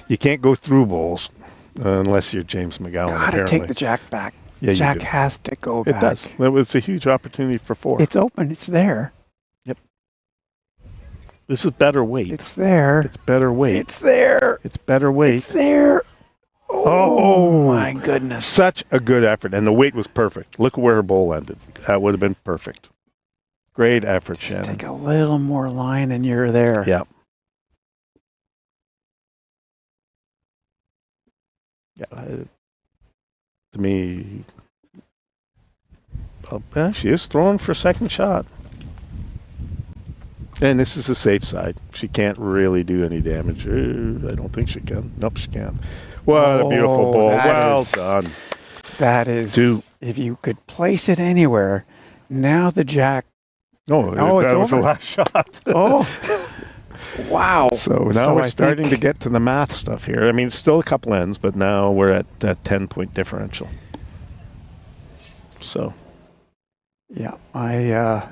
you can't go through bowls unless you're James McGowan. Gotta take the jack back. Yeah, jack has to go back. It does. It's a huge opportunity for 4. It's open. It's there. Yep. This is better weight. It's there. It's better weight. It's there. It's better weight. It's there. Oh, my goodness. Such a good effort. And the weight was perfect. Look at where her bowl ended. That would have been perfect. Great effort, Shannon. Take a little more line and you're there. Yep. Yeah. To me, she is throwing for a second shot. And this is a safe side. She can't really do any damage. I don't think she can. Nope, she can. What a beautiful ball. Well done. That is, if you could place it anywhere, now the jack. No, that was the last shot. Wow. So now we're starting to get to the math stuff here. I mean, it's still a couple ends, but now we're at that 10-point differential. So. Yeah, yeah,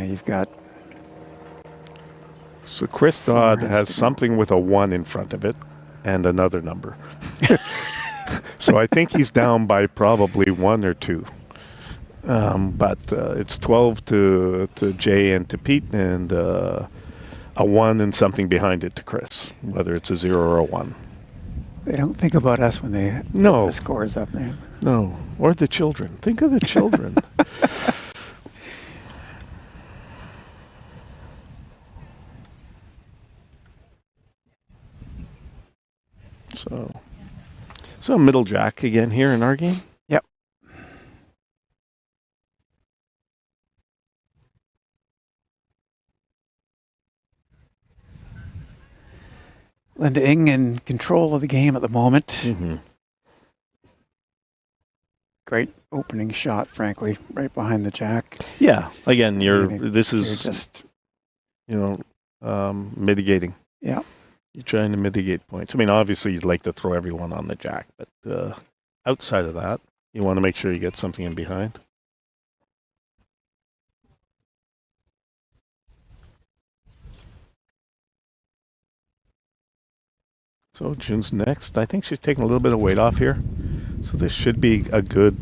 you've got... So Chris Dodd has something with a 1 in front of it and another number. So I think he's down by probably 1 or 2. But it's 12 to Jay and to Pete, and a 1 and something behind it to Chris, whether it's a 0 or a 1. They don't think about us when they put the scores up, man. No, or the children. Think of the children. So middle jack again here in our game. Yep. Linda Ng in control of the game at the moment. Mm-hmm. Great opening shot, frankly, right behind the jack. Yeah. Again, you're just mitigating. Yeah. You're trying to mitigate points. I mean, obviously, you'd like to throw everyone on the jack, but outside of that, you want to make sure you get something in behind. So June's next. I think she's taking a little bit of weight off here. So this should be a good,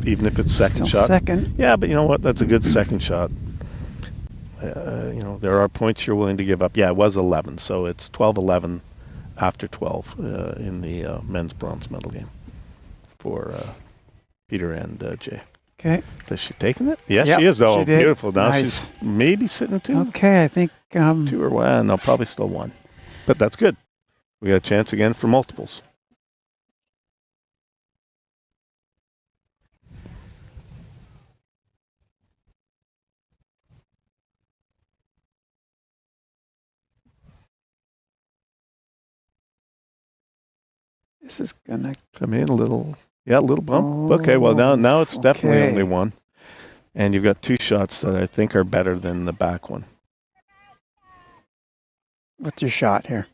even if it's second shot. Second. Yeah, but you know what? That's a good second shot. there are points you're willing to give up. Yeah, it was 11, so it's 12-11 after 12 in the men's bronze medal game for Peter and Jay. Okay. Is she taking it? Yes, Yep, she is. Oh, she did. beautiful. Now Nice. she's maybe sitting two. Okay, I think. 2 or 1. No, probably still 1. But that's good. We got a chance again for multiples. This is gonna Come in a little bump. Okay, well now it's definitely okay. only 1. And you've got 2 shots that I think are better than the back one. What's your shot here?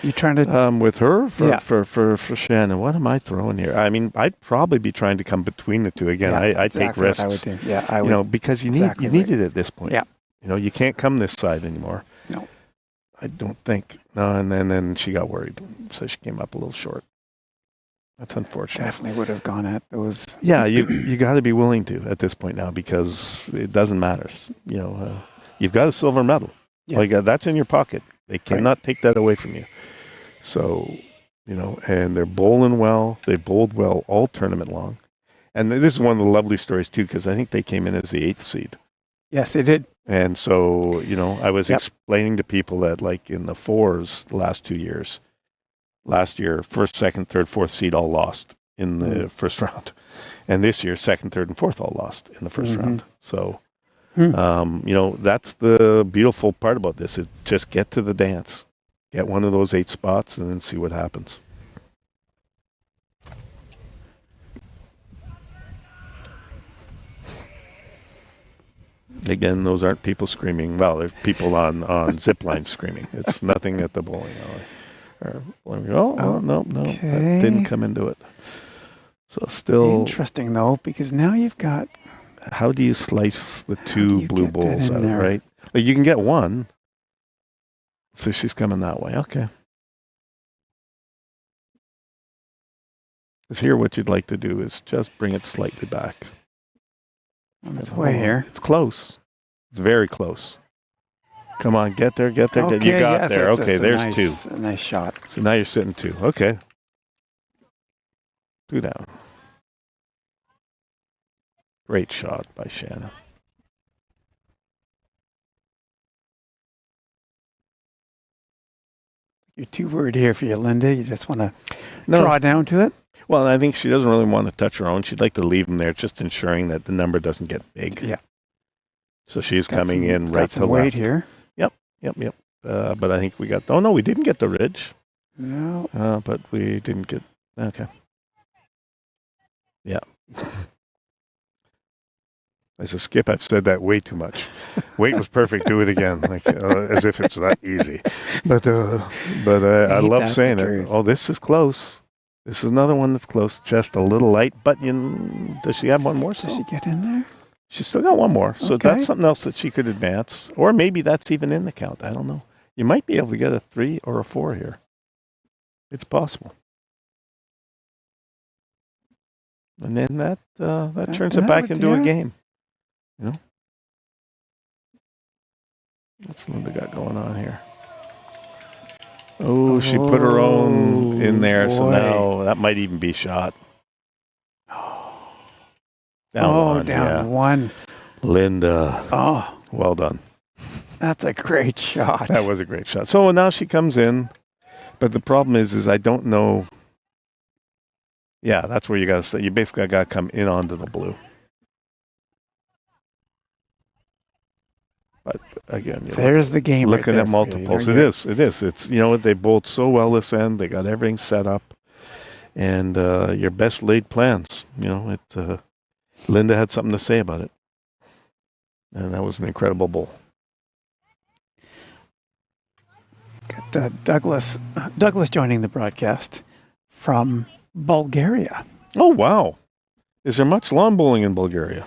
You trying to? With her Yeah. for Shannon. What am I throwing here? I mean, I'd probably be trying to come between the two again. Yeah, I exactly take risks. what I would do. Yeah, I would. You know, because you exactly need right. it at this point. Yeah. You know, you can't come this side anymore. No. I don't think. No, and then she got worried, so she came up a little short. That's unfortunate. Definitely would have gone at those. Yeah, you got to be willing to at this point now because it doesn't matter. You know, you've got a silver medal. Yeah. Like that's in your pocket. They cannot take that away from you. So, you know, and they're bowling well. They bowled well all tournament long. And this is one of the lovely stories too, because I think they came in as the 8th seed. Yes, they did. And so, you know, I was Yep. explaining to people that like in the 4s the last 2 years, last year, 1st, 2nd, 3rd, 4th seed all lost in the first round. And this year, 2nd, 3rd, and 4th all lost in the first round. So, you know, that's the beautiful part about this is just get to the dance. Get one of those 8 spots and then see what happens. Again, those aren't people screaming. Well, there's people on zip lines screaming. It's nothing at the bowling alley. No, Okay. that didn't come into it. So still, Interesting though, because now you've got. how do you slice the do 2 you blue get that bowls in out, there? right? Well, you can get 1. So she's coming that way. Okay. Because here what you'd like to do is just bring it slightly back. On its way here. It's close. It's very close. Come on, get there. You got yes, there. that's Okay, a there's nice, 2. A nice shot. So now you're sitting 2. Okay. 2 down. Great shot by Shannon. You're too worried here for you, Linda. You just want to No. draw down to it. Well, I think she doesn't really want to touch her own. She'd like to leave them there, just ensuring that the number doesn't get big. Yeah. So she's Got coming some- in got right some to weight left. here. Yep. But I think we got. Oh no, we didn't get the ridge. No. But we didn't get. Okay. Yeah. As a skip, I've said that way too much. Weight was perfect. Do it again, like as if it's that easy. But I Ain't love that saying the it. truth? Oh, this is close. This is another one that's close. Just a little light. But does she have one more? Does she get in there? She's still got one more. So Okay. that's something else that she could advance. Or maybe that's even in the count. I don't know. You might be able to get a 3 or a 4 here. It's possible. And then that turns it back into a game. You know? What's Linda got going on here? Oh, she put her own in there. So boy. now that might even be shot. Down down 1. Linda. Oh, Well done. that's a great shot. That was a great shot. So now she comes in, but the problem is I don't know. Yeah, that's where you got to say. You basically got to come in onto the blue. But again, There's the game. looking right at there multiples. for you. It is. It's they bowled so well this end. They got everything set up, and your best laid plans. Linda had something to say about it, and that was an incredible bowl. Got Douglas joining the broadcast from Bulgaria. Oh wow! Is there much lawn bowling in Bulgaria?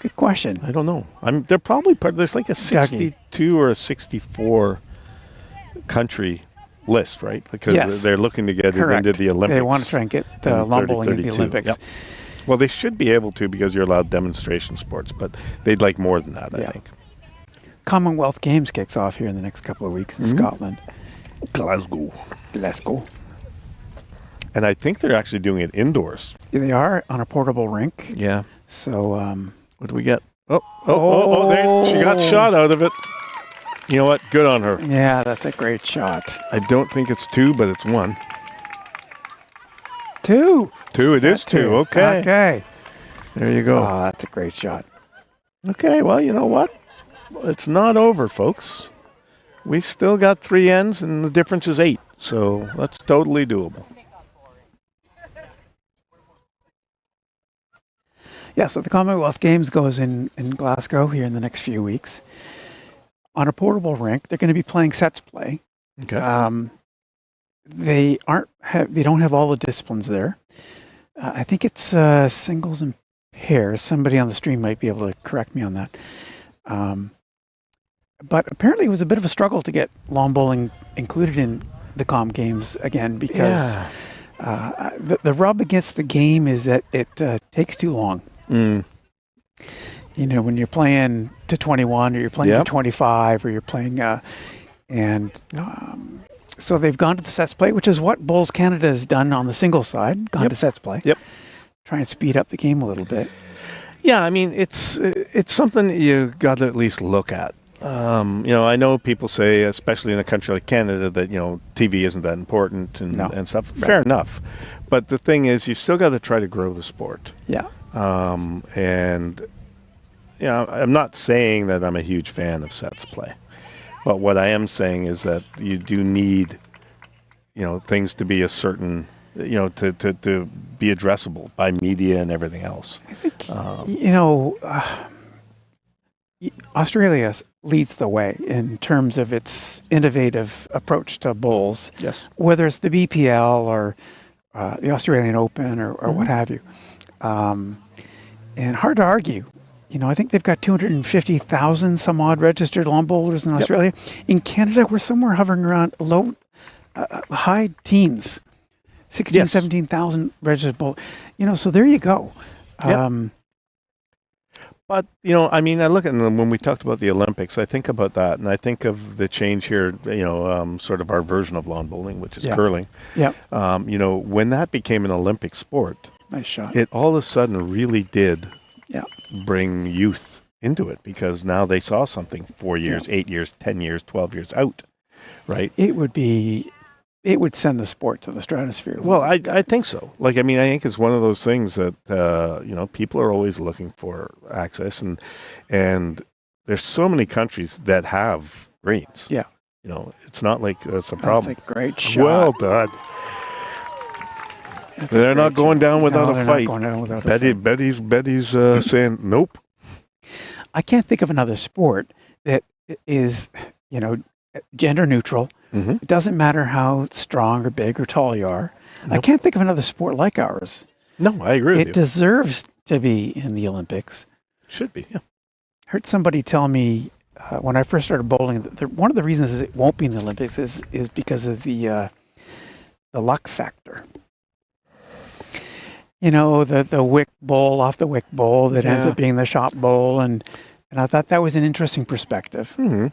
Good question. I don't know. They're probably part. There's like a 62 or a 64 country list, right? Because Yes. they're looking to get Correct. it into the Olympics. They want to try and get lawn bowling in the 32. Olympics. Yep. Well, they should be able to because you're allowed demonstration sports, but they'd like more than that, I Yeah. think. Commonwealth Games kicks off here in the next couple of weeks in Scotland. Glasgow. Glasgow. And I think they're actually doing it indoors. Yeah, they are on a portable rink. Yeah. So, What do we get? Oh, there, she got shot out of it. You know what? Good on her. yeah, that's a great shot. I don't think it's 2, but it's 1. 2. 2, it is 2. Okay. Okay. There you go. Oh, that's a great shot. Okay, well, you know what? It's not over, folks. We still got 3 ends, and the difference is 8. So that's totally doable. Yeah, so the Commonwealth Games goes in Glasgow here in the next few weeks. On a portable rink, they're going to be playing sets play. Okay. They don't have all the disciplines there. I think it's singles and pairs. Somebody on the stream might be able to correct me on that. But apparently it was a bit of a struggle to get lawn bowling included in the Com Games again because the rub against the game is that it takes too long. Mm. You know, when you're playing to 21 or you're playing to 25 or you're playing, so they've gone to the sets play, which is what Bowls Canada has done on the singles side, gone to sets play. Yep. Try and speed up the game a little bit. Yeah, I mean, it's something that you got to at least look at. I know people say, especially in a country like Canada, that, TV isn't that important and stuff. Right. Fair enough. But the thing is, you still got to try to grow the sport. Yeah. I'm not saying that I'm a huge fan of sets play. But what I am saying is that you do need, things to be a certain, to be addressable by media and everything else. I think, Australia leads the way in terms of its innovative approach to bowls. Yes. Whether it's the BPL or the Australian Open or what have you. And hard to argue. I think they've got 250,000 some odd registered lawn bowlers in Australia. In Canada, we're somewhere hovering around high teens, 16, 17,000 registered bowlers. So there you go. But, I look at them when we talked about the Olympics, I think about that, and I think of the change here, sort of our version of lawn bowling, which is curling. Yeah. When that became an Olympic sport, nice shot. It all of a sudden really did bring youth into it because now they saw something 4 years, 8 years, 10 years, 12 years out, right? It would send the sport to the stratosphere. Well, I think so. I think it's one of those things that, people are always looking for access and there's so many countries that have greens. Yeah. It's not like it's a problem. That's a great shot. Well done. They're not going down without a fight. Betty's saying nope. I can't think of another sport that is, gender neutral. Mm-hmm. It doesn't matter how strong or big or tall you are. Nope. I can't think of another sport like ours. No, I agree with you. It deserves to be in the Olympics. Should be, yeah. I heard somebody tell me when I first started bowling, one of the reasons it won't be in the Olympics is because of the luck factor. The wick bowl off the wick bowl that ends up being the shot bowl. And I thought that was an interesting perspective. Mm-hmm.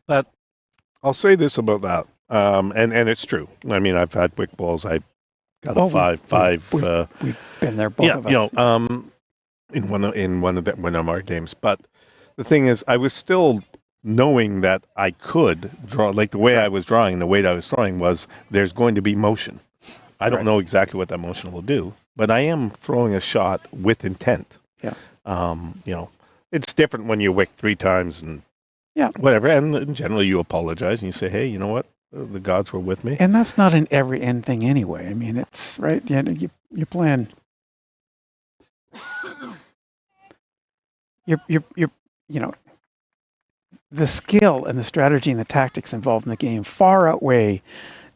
But I'll say this about that. And it's true. I've had wick bowls. I got a five. We've been there, both of us. In one of our games. But the thing is, I was still knowing that I could draw, like the way I was drawing, the way that I was throwing was there's going to be motion. I don't know exactly what that motion will do, but I am throwing a shot with intent. Yeah. It's different when you wick 3 times and whatever. And generally you apologize and you say, hey, you know what? The gods were with me. And that's not an every end thing anyway. It's right. You're playing. You're the skill and the strategy and the tactics involved in the game far outweigh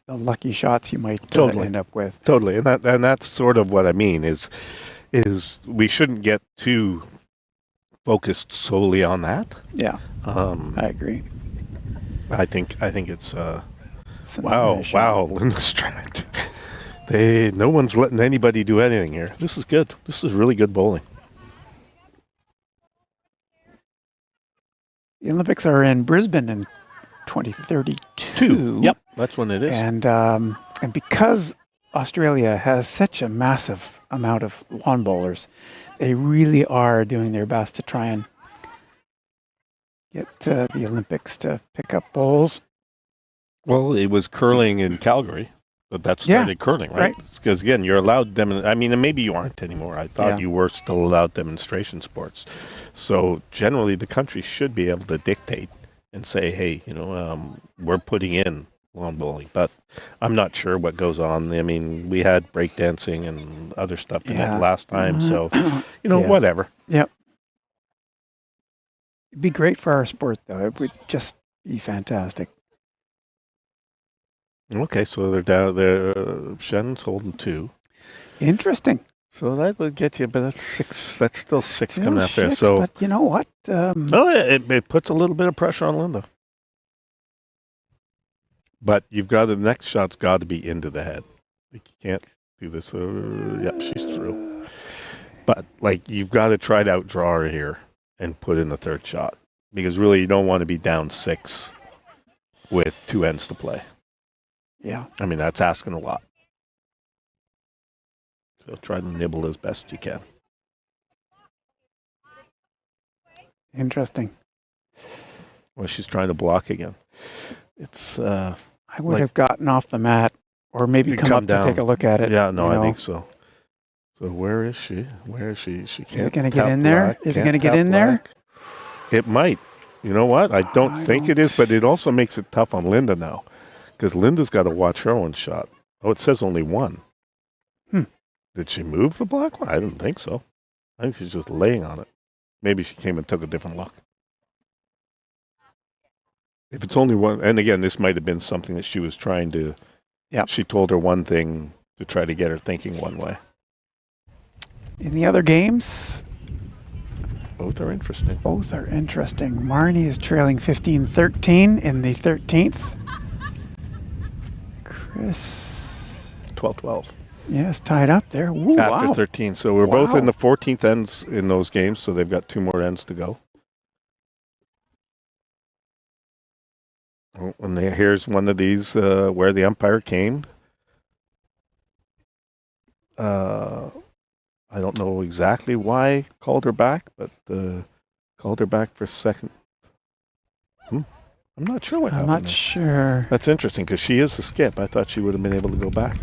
the lucky shots you might end up with. Totally, and that's sort of what I mean is we shouldn't get too focused solely on that. Yeah, I agree. I think it's wow, Linda Strat. No one's letting anybody do anything here. This is good. This is really good bowling. The Olympics are in Brisbane in 2032. Yep, that's when it is. And because Australia has such a massive amount of lawn bowlers, they really are doing their best to try and get the Olympics to pick up bowls. Well, it was curling in Calgary, but that started curling, right? Because, again, you're allowed I mean, and maybe you aren't anymore. I thought you were still allowed demonstration sports. So generally, the country should be able to dictate and say, hey, we're putting in lawn bowling. But I'm not sure what goes on. I mean, we had breakdancing and other stuff in it last time. So, whatever. Yep. It'd be great for our sport, though. It would just be fantastic. Okay, so they're down there. Shannon's holding 2. Interesting. So that would get you, but that's 6. That's still 6 coming out there. So, but you know what? it puts a little bit of pressure on Linda. But the next shot's got to be into the head. Like, you can't do this. Yep, she's through. But you've got to try to outdraw her here and put in the third shot, because really you don't want to be down 6 with 2 ends to play. Yeah. I mean, that's asking a lot. So try to nibble as best you can. Interesting. Well, she's trying to block again. It's. I would have gotten off the mat, or maybe come up down to take a look at it. Yeah, no, I think so. So where is she? Where is she? She can't. Is it going to get in there? Is it going to get in there? It might. You know what? I don't think it is, but it also makes it tough on Linda now, because Linda's got to watch her own shot. Oh, it says only 1. Did she move the black one? I didn't think so. I think she's just laying on it. Maybe she came and took a different look. If it's only 1, and again, this might have been something that she was trying to. Yeah. She told her one thing to try to get her thinking one way. In the other games, both are interesting. Marnie is trailing 15-13 in the 13th. Chris. 12-12. Yes, tied up there. Ooh, After 13. So we're both in the 14th ends in those games, so they've got 2 more ends to go. Oh, and here's one of these where the umpire came. I don't know exactly why called her back, but called her back for second. I'm not sure what happened. I'm not sure. That's interesting, because she is the skip. I thought she would have been able to go back.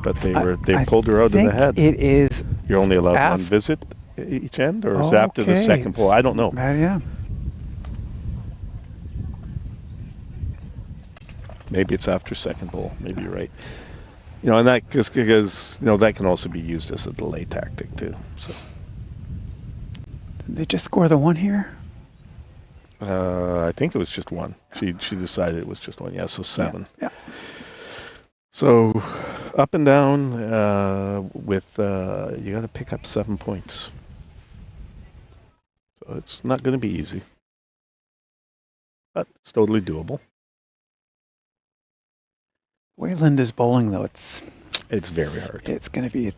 But they pulled her out of the head. It is. You're only allowed one visit each end, or is it after the second pull? I don't know. Yeah. Maybe it's after second pull. Maybe you're right. And that because that can also be used as a delay tactic too. So. Did they just score the 1 here? I think it was just 1. She decided it was just 1. Yeah, so 7. Yeah. So up and down with you got to pick up 7 points. So it's not going to be easy, but it's totally doable. The way Linda's bowling, though, it's very hard. It's going to be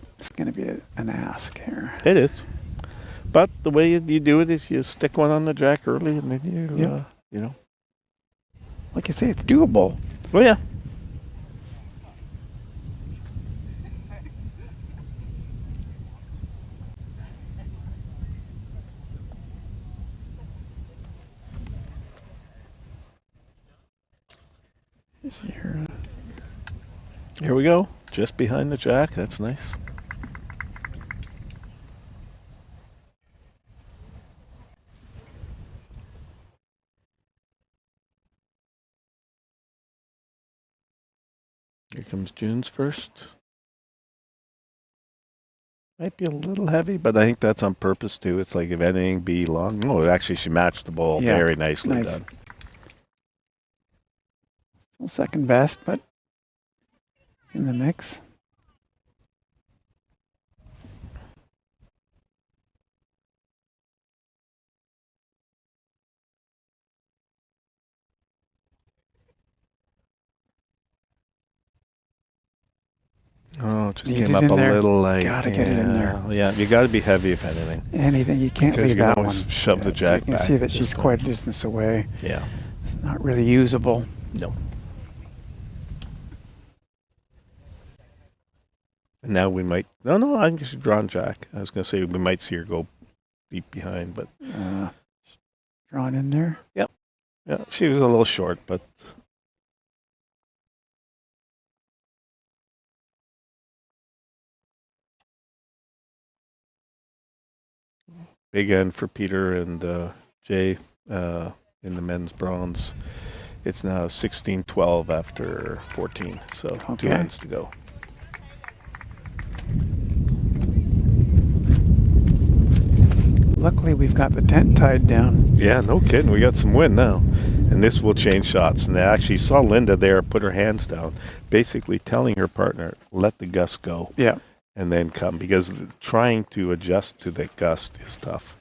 an ask here. It is, but the way you do it is you stick one on the jack early, and then you like you say, it's doable. Oh yeah. Here we go. Just behind the jack. That's nice. Here comes June's first. Might be a little heavy, but I think that's on purpose too. It's like if anything be long. No, actually she matched the ball very nicely done. Still second best, but in the mix. Oh, it just Need came it up in a there. little light. Gotta get it in there. Yeah, you got to be heavy if anything. Anything, you can't Because leave you can that one. always shove the So jack you can back see at that this she's point. quite a distance away. Yeah. It's not really usable. No. And now we might. No, I think she's drawn jack. I was going to say we might see her go deep behind, but. Drawn in there. Yep. Yeah, she was a little short, but. Big end for Peter and Jay in the men's bronze. It's now 16-12 after 14, so 2 ends to go. Luckily, we've got the tent tied down. Yeah, no kidding. We got some wind now. And this will change shots. And I actually saw Linda there put her hands down, basically telling her partner, let the gust go. Yeah. And then come, because trying to adjust to the gust is tough.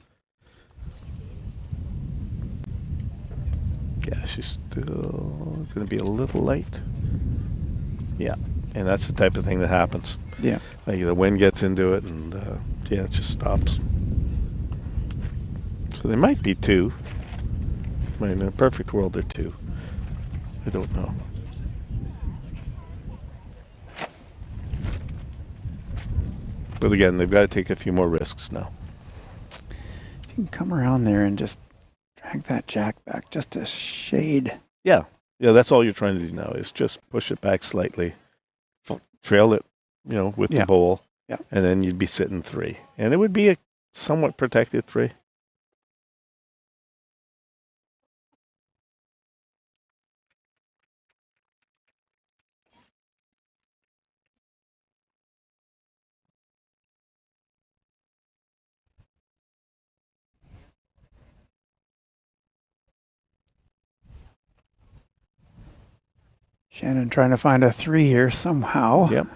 Yeah, she's still going to be a little late. Yeah, and that's the type of thing that happens. Yeah. Like the wind gets into it, and yeah, it just stops. So they might be 2. I mean, in a perfect world, they're 2. I don't know. But again, they've got to take a few more risks now. You can come around there and just drag that jack back just a shade. Yeah, that's all you're trying to do now is just push it back slightly, trail it, with the bowl, and then you'd be sitting 3. And it would be a somewhat protected 3. Shannon trying to find a 3 here somehow. Yep.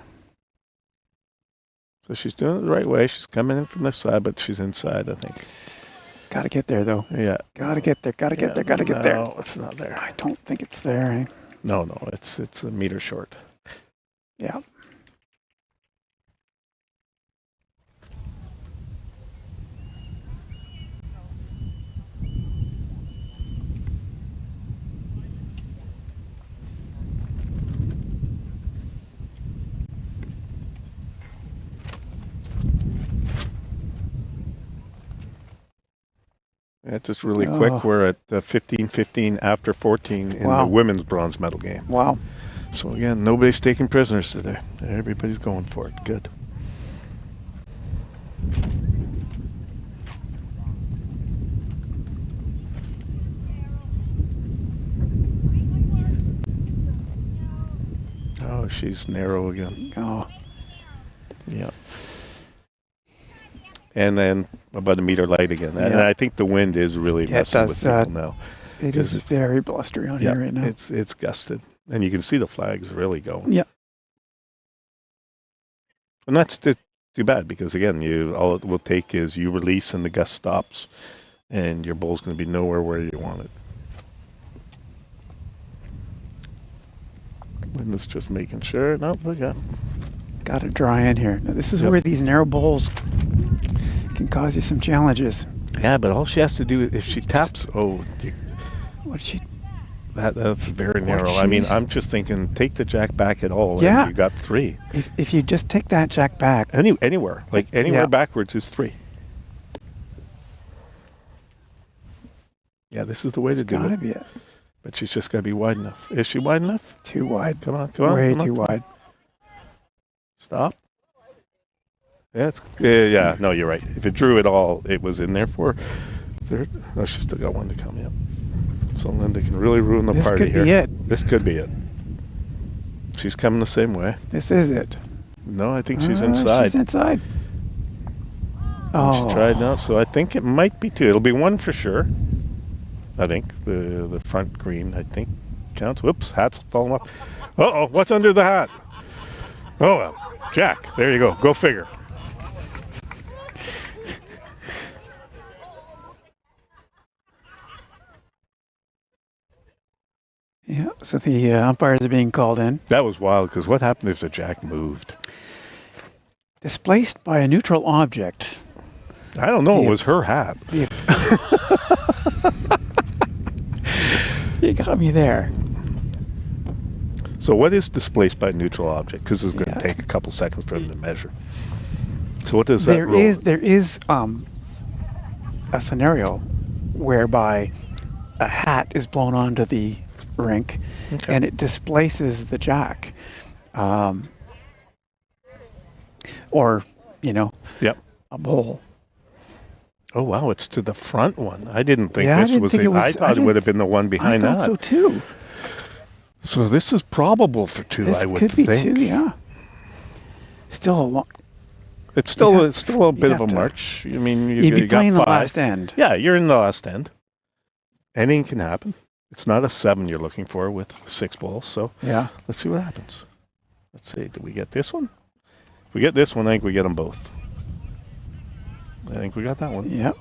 So she's doing it the right way. She's coming in from this side, but she's inside, I think. Got to get there, though. Yeah. Got to get there. Got to get there. Got to get there. No, it's not there. I don't think it's there. Eh? No, it's a meter short. Yeah. Yeah, just really quick. We're at 15-15 after 14 in the women's bronze medal game. Wow. So again, nobody's taking prisoners today. Everybody's going for it. Good. Oh, she's narrow again. Oh. Yeah. And then about a meter light again. And I think the wind is really messing with people now. It is very blustery on here right now. It's gusted. And you can see the flags really going. Yeah. And that's too bad because, again, all it will take is you release and the gust stops. And your bowl's going to be nowhere where you want it. And it's just making sure. No, we got to dry in here. Now, this is where these narrow bowls can cause you some challenges. Yeah, but all she has to do, if she taps, that's very narrow. I mean, I'm just thinking, take the jack back at all, and you got 3. If you just take that jack back, anywhere backwards is 3. Yeah, this is the way to do it. Gotta be it. But she's just got to be wide enough. Is she wide enough? Too wide. Come on. Way too wide. Stop. No, you're right. If it drew at all, it was in there for 3rd. No, she's still got 1 to come, So Linda can really ruin the party here. This could be it. This could be it. She's coming the same way. This is it. No, I think she's inside. She's inside. Oh. She tried now, so I think it might be 2. It'll be 1 for sure. I think the front green, I think, counts. Whoops, hat's falling off. Uh-oh, what's under the hat? Oh, well, jack. There you go. Go figure. Yeah, so the umpires are being called in. That was wild, because what happened if the jack moved? Displaced by a neutral object. I don't know. It was her hat. You got me there. So what is displaced by a neutral object? Because it's going to Yeah. take a couple seconds for them to measure. So what does that There roll? is a scenario whereby a hat is blown onto the rink Okay. and it displaces the jack. Or, Yep. a bowl. Oh, wow. It's to the front one. I didn't think Yeah, I this didn't was think it. it was- I I thought it didn't- would have been the one I behind thought that. so too. So this is probable for two, This I would could be think. two, yeah. Still a long. It's still You'd have- it's still a bit you'd of a have to- march. I mean, You'd be you got playing the 5. last end. Yeah, you're in the last end. Anything can happen. It's not a 7 you're looking for with 6 balls. So Yeah. let's see what happens. Let's see. Do we get this one? If we get this one, I think we get them both. I think we got that one. Yep.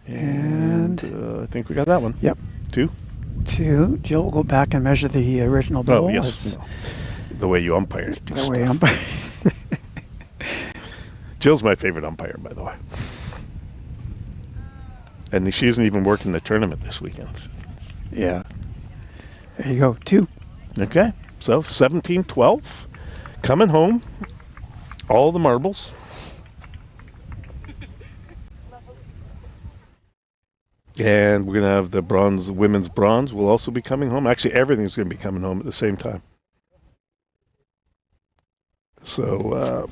And I think we got that one. Yep. 2. 2. Jill will go back and measure the original bowl. Oh, yes. The way you umpire. The way I'm. Jill's my favorite umpire, by the way. And she isn't even working the tournament this weekend. Yeah. There you go. 2. Okay. So 17-12. Coming home. All the marbles. And we're going to have the women's bronze will also be coming home. Actually, everything's going to be coming home at the same time. So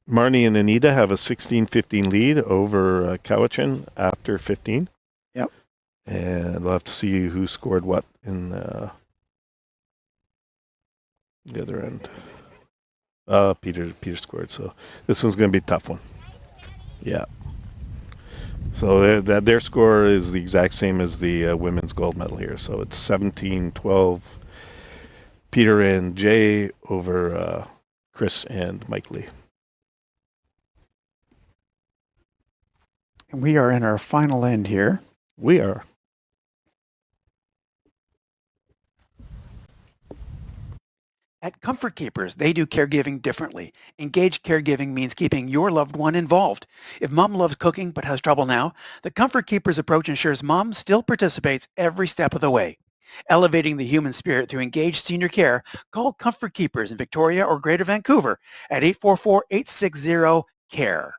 Marnie and Anita have a 16-15 lead over Cowichan after 15. Yep. And we'll have to see who scored what in the other end. Peter scored. So this one's going to be a tough one. Yeah. So their score is the exact same as the women's gold medal here. So it's 17-12. Peter and Jay over Chris and Mike Lee. And we are in our final end here. We are. At Comfort Keepers, they do caregiving differently. Engaged caregiving means keeping your loved one involved. If mom loves cooking but has trouble now, the Comfort Keepers approach ensures mom still participates every step of the way. Elevating the human spirit through engaged senior care, call Comfort Keepers in Victoria or Greater Vancouver at 844-860-CARE.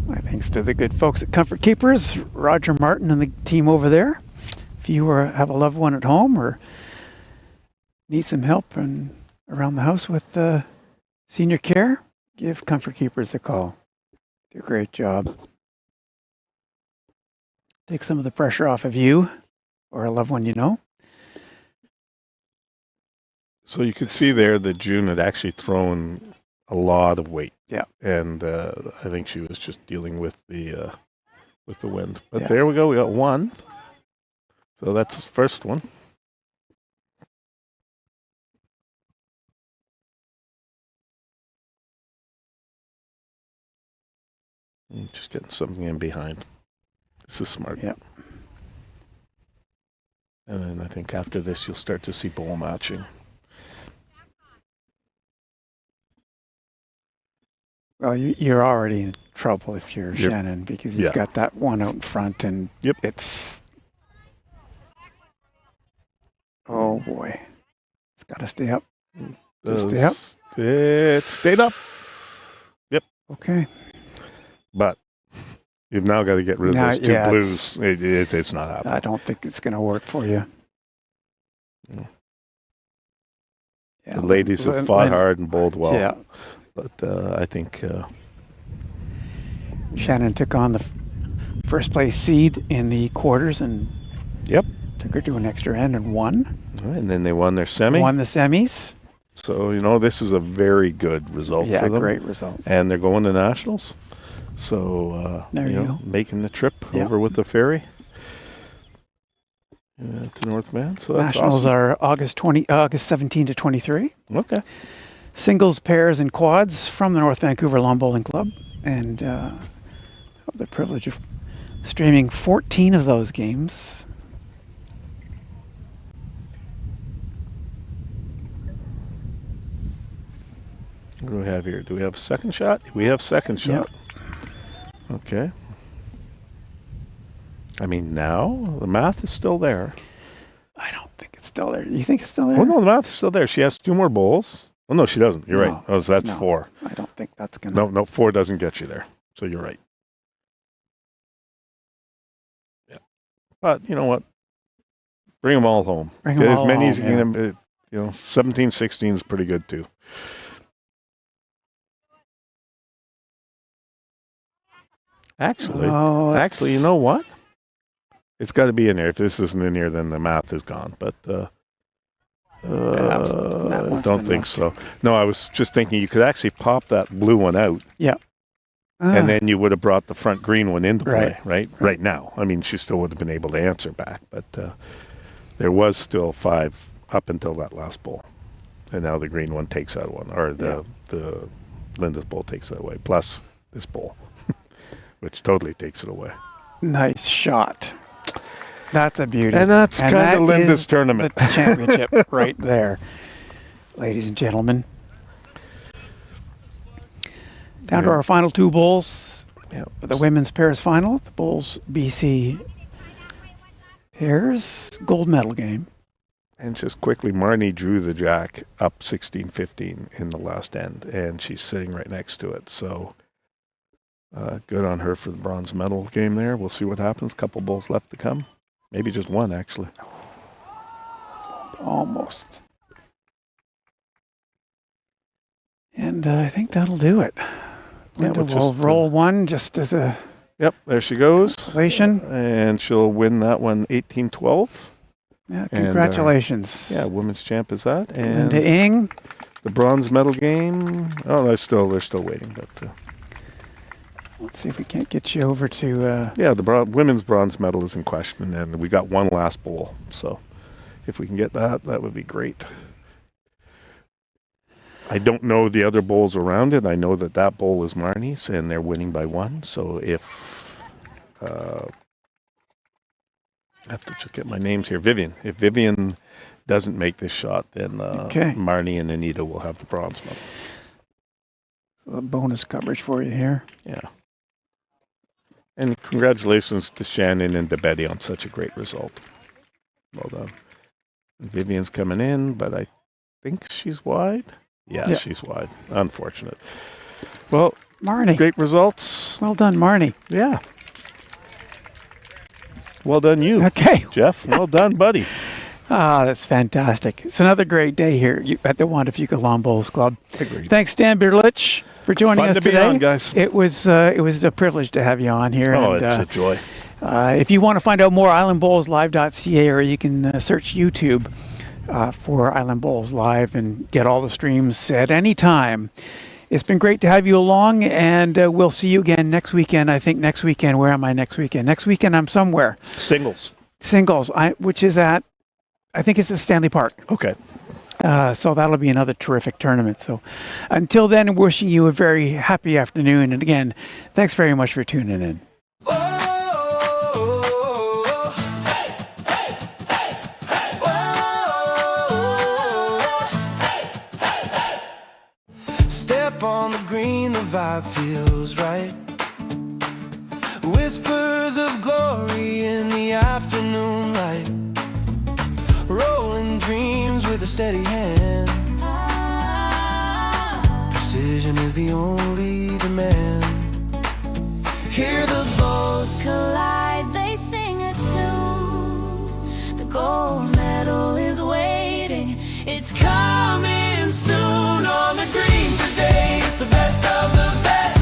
My thanks to the good folks at Comfort Keepers, Roger Martin and the team over there. If you have a loved one at home or need some help around the house with senior care, give Comfort Keepers a call. Do a great job. Take some of the pressure off of you or a loved one you know. So you could see there that June had actually thrown a lot of weight. Yeah. And I think she was just dealing with the wind. But Yeah. there we go. We got 1. So that's his first one. Just getting something in behind. This is smart. Yep. And then I think after this, you'll start to see bowl matching. Well, you're already in trouble if you're Yep. Shannon because you've Yeah. got that one out in front and Yep. it's... Oh boy. It's got to stay up. Stay up? It stayed up. Okay. But you've now got to get rid of Now, those 2 yeah, blues. It's not happening. I don't think it's going to work for you. No. Yeah, The ladies have fought hard and bowled well. Yeah. But I think Shannon took on the first place seed in the quarters and Yep. took her to an extra end and won. And then they won their semi. Won the semis. So, this is a very good result Yeah, for them. great result. And they're going to nationals. So, There you go. making the trip Yeah. over with the ferry to North Van. So that's Nationals awesome. are August 17 to 23. Okay. Singles, pairs, and quads from the North Vancouver Lawn Bowling Club. And have the privilege of streaming 14 of those games. What do we have here? Do we have second shot? We have second shot. Okay. I mean, now the math is still there. I don't think it's still there. You think it's still there? Oh, no, the math is still there. She has 2 more bowls. Oh, no, she doesn't. You're right. Oh, so that's 4. I don't think that's going to... No, 4 doesn't get you there. So you're right. Yeah. But you know what? Bring them all home. Bring them all as many home, as you can. You know, 17, 16 is pretty good too. Actually, you know what? It's got to be in there. If this isn't in here, then the math is gone. But I don't think so. No, I was just thinking you could actually pop that blue one out. Yeah. And then you would have brought the front green one into play, right now. I mean, she still would have been able to answer back, but there was still 5 up until that last bowl. And now the green one takes that one, or the Linda's bowl takes it away, plus this bowl, which totally takes it away. Nice shot. That's a beauty. And that's kind of Linda's tournament. The championship right there, ladies and gentlemen. Down to our final 2 bowls. For the women's pairs final, the bowls BC pairs gold medal game. And just quickly, Marnie drew the jack up 16-15 in the last end, and she's sitting right next to it. So good on her for the bronze medal game there. We'll see what happens. Couple bowls left to come. Maybe just one, actually. Almost. And I think that'll do it. Linda will roll one just as a... Yep, there she goes. Consolation. And she'll win that one 18-12. Yeah, congratulations. And, women's champ is that. And Linda Ing. The bronze medal game. Oh, they're still waiting. But let's see if we can't get you over to... the women's bronze medal is in question, and we got one last bowl. So if we can get that, that would be great. I don't know the other bowls around it. I know that bowl is Marnie's, and they're winning by 1. So if... I have to just get my names here. Vivian. If Vivian doesn't make this shot, then Marnie and Anita will have the bronze medal. So bonus coverage for you here. Yeah. And congratulations to Shannon and to Betty on such a great result. Well done. Vivian's coming in, but I think she's wide. Yeah, she's wide. Unfortunate. Well, Marnie. Great results. Well done, Marnie. Yeah. Well done, you. Okay. Jeff, well done, buddy. That's fantastic. It's another great day here at the Wanda Fuca Lawn Bowls Club. Agreed. Thanks, Dan Bierlich, for joining us today. Fun to be on, guys. It was a privilege to have you on here. Oh, it's a joy. If you want to find out more, islandbowlslive.ca, or you can search YouTube for Island Bowls Live and get all the streams at any time. It's been great to have you along, and we'll see you again next weekend. I think next weekend, where am I next weekend? Next weekend, I'm somewhere. Singles, which is at, I think it's at Stanley Park. Okay. So that'll be another terrific tournament. So until then, wishing you a very happy afternoon. And again, thanks very much for tuning in. Step on the green, the vibe feels right. Whispers of glory in the afternoon light. Rolling dreams with a steady hand. Precision is the only demand. Hear the Bowls collide, they sing a tune. The gold medal is waiting, it's coming soon. On the green today, it's the best of the best.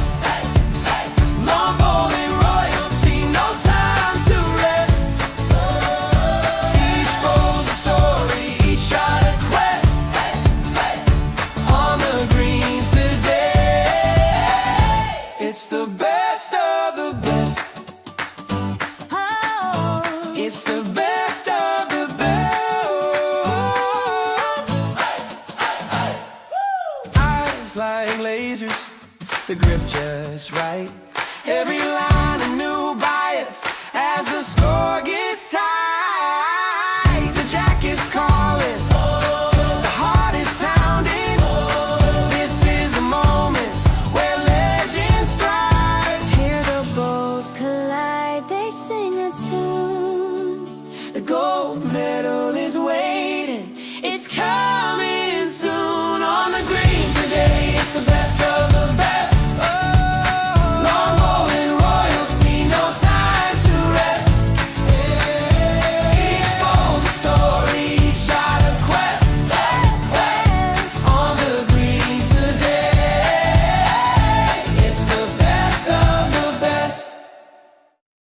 Long bowling royalty, no time to rest. Each bowl's a story, each shot a quest. On the green today, it's the best of the best. oh, It's the best of the best. Eyes like lasers, the grip just right. Every line a new bias as the score gets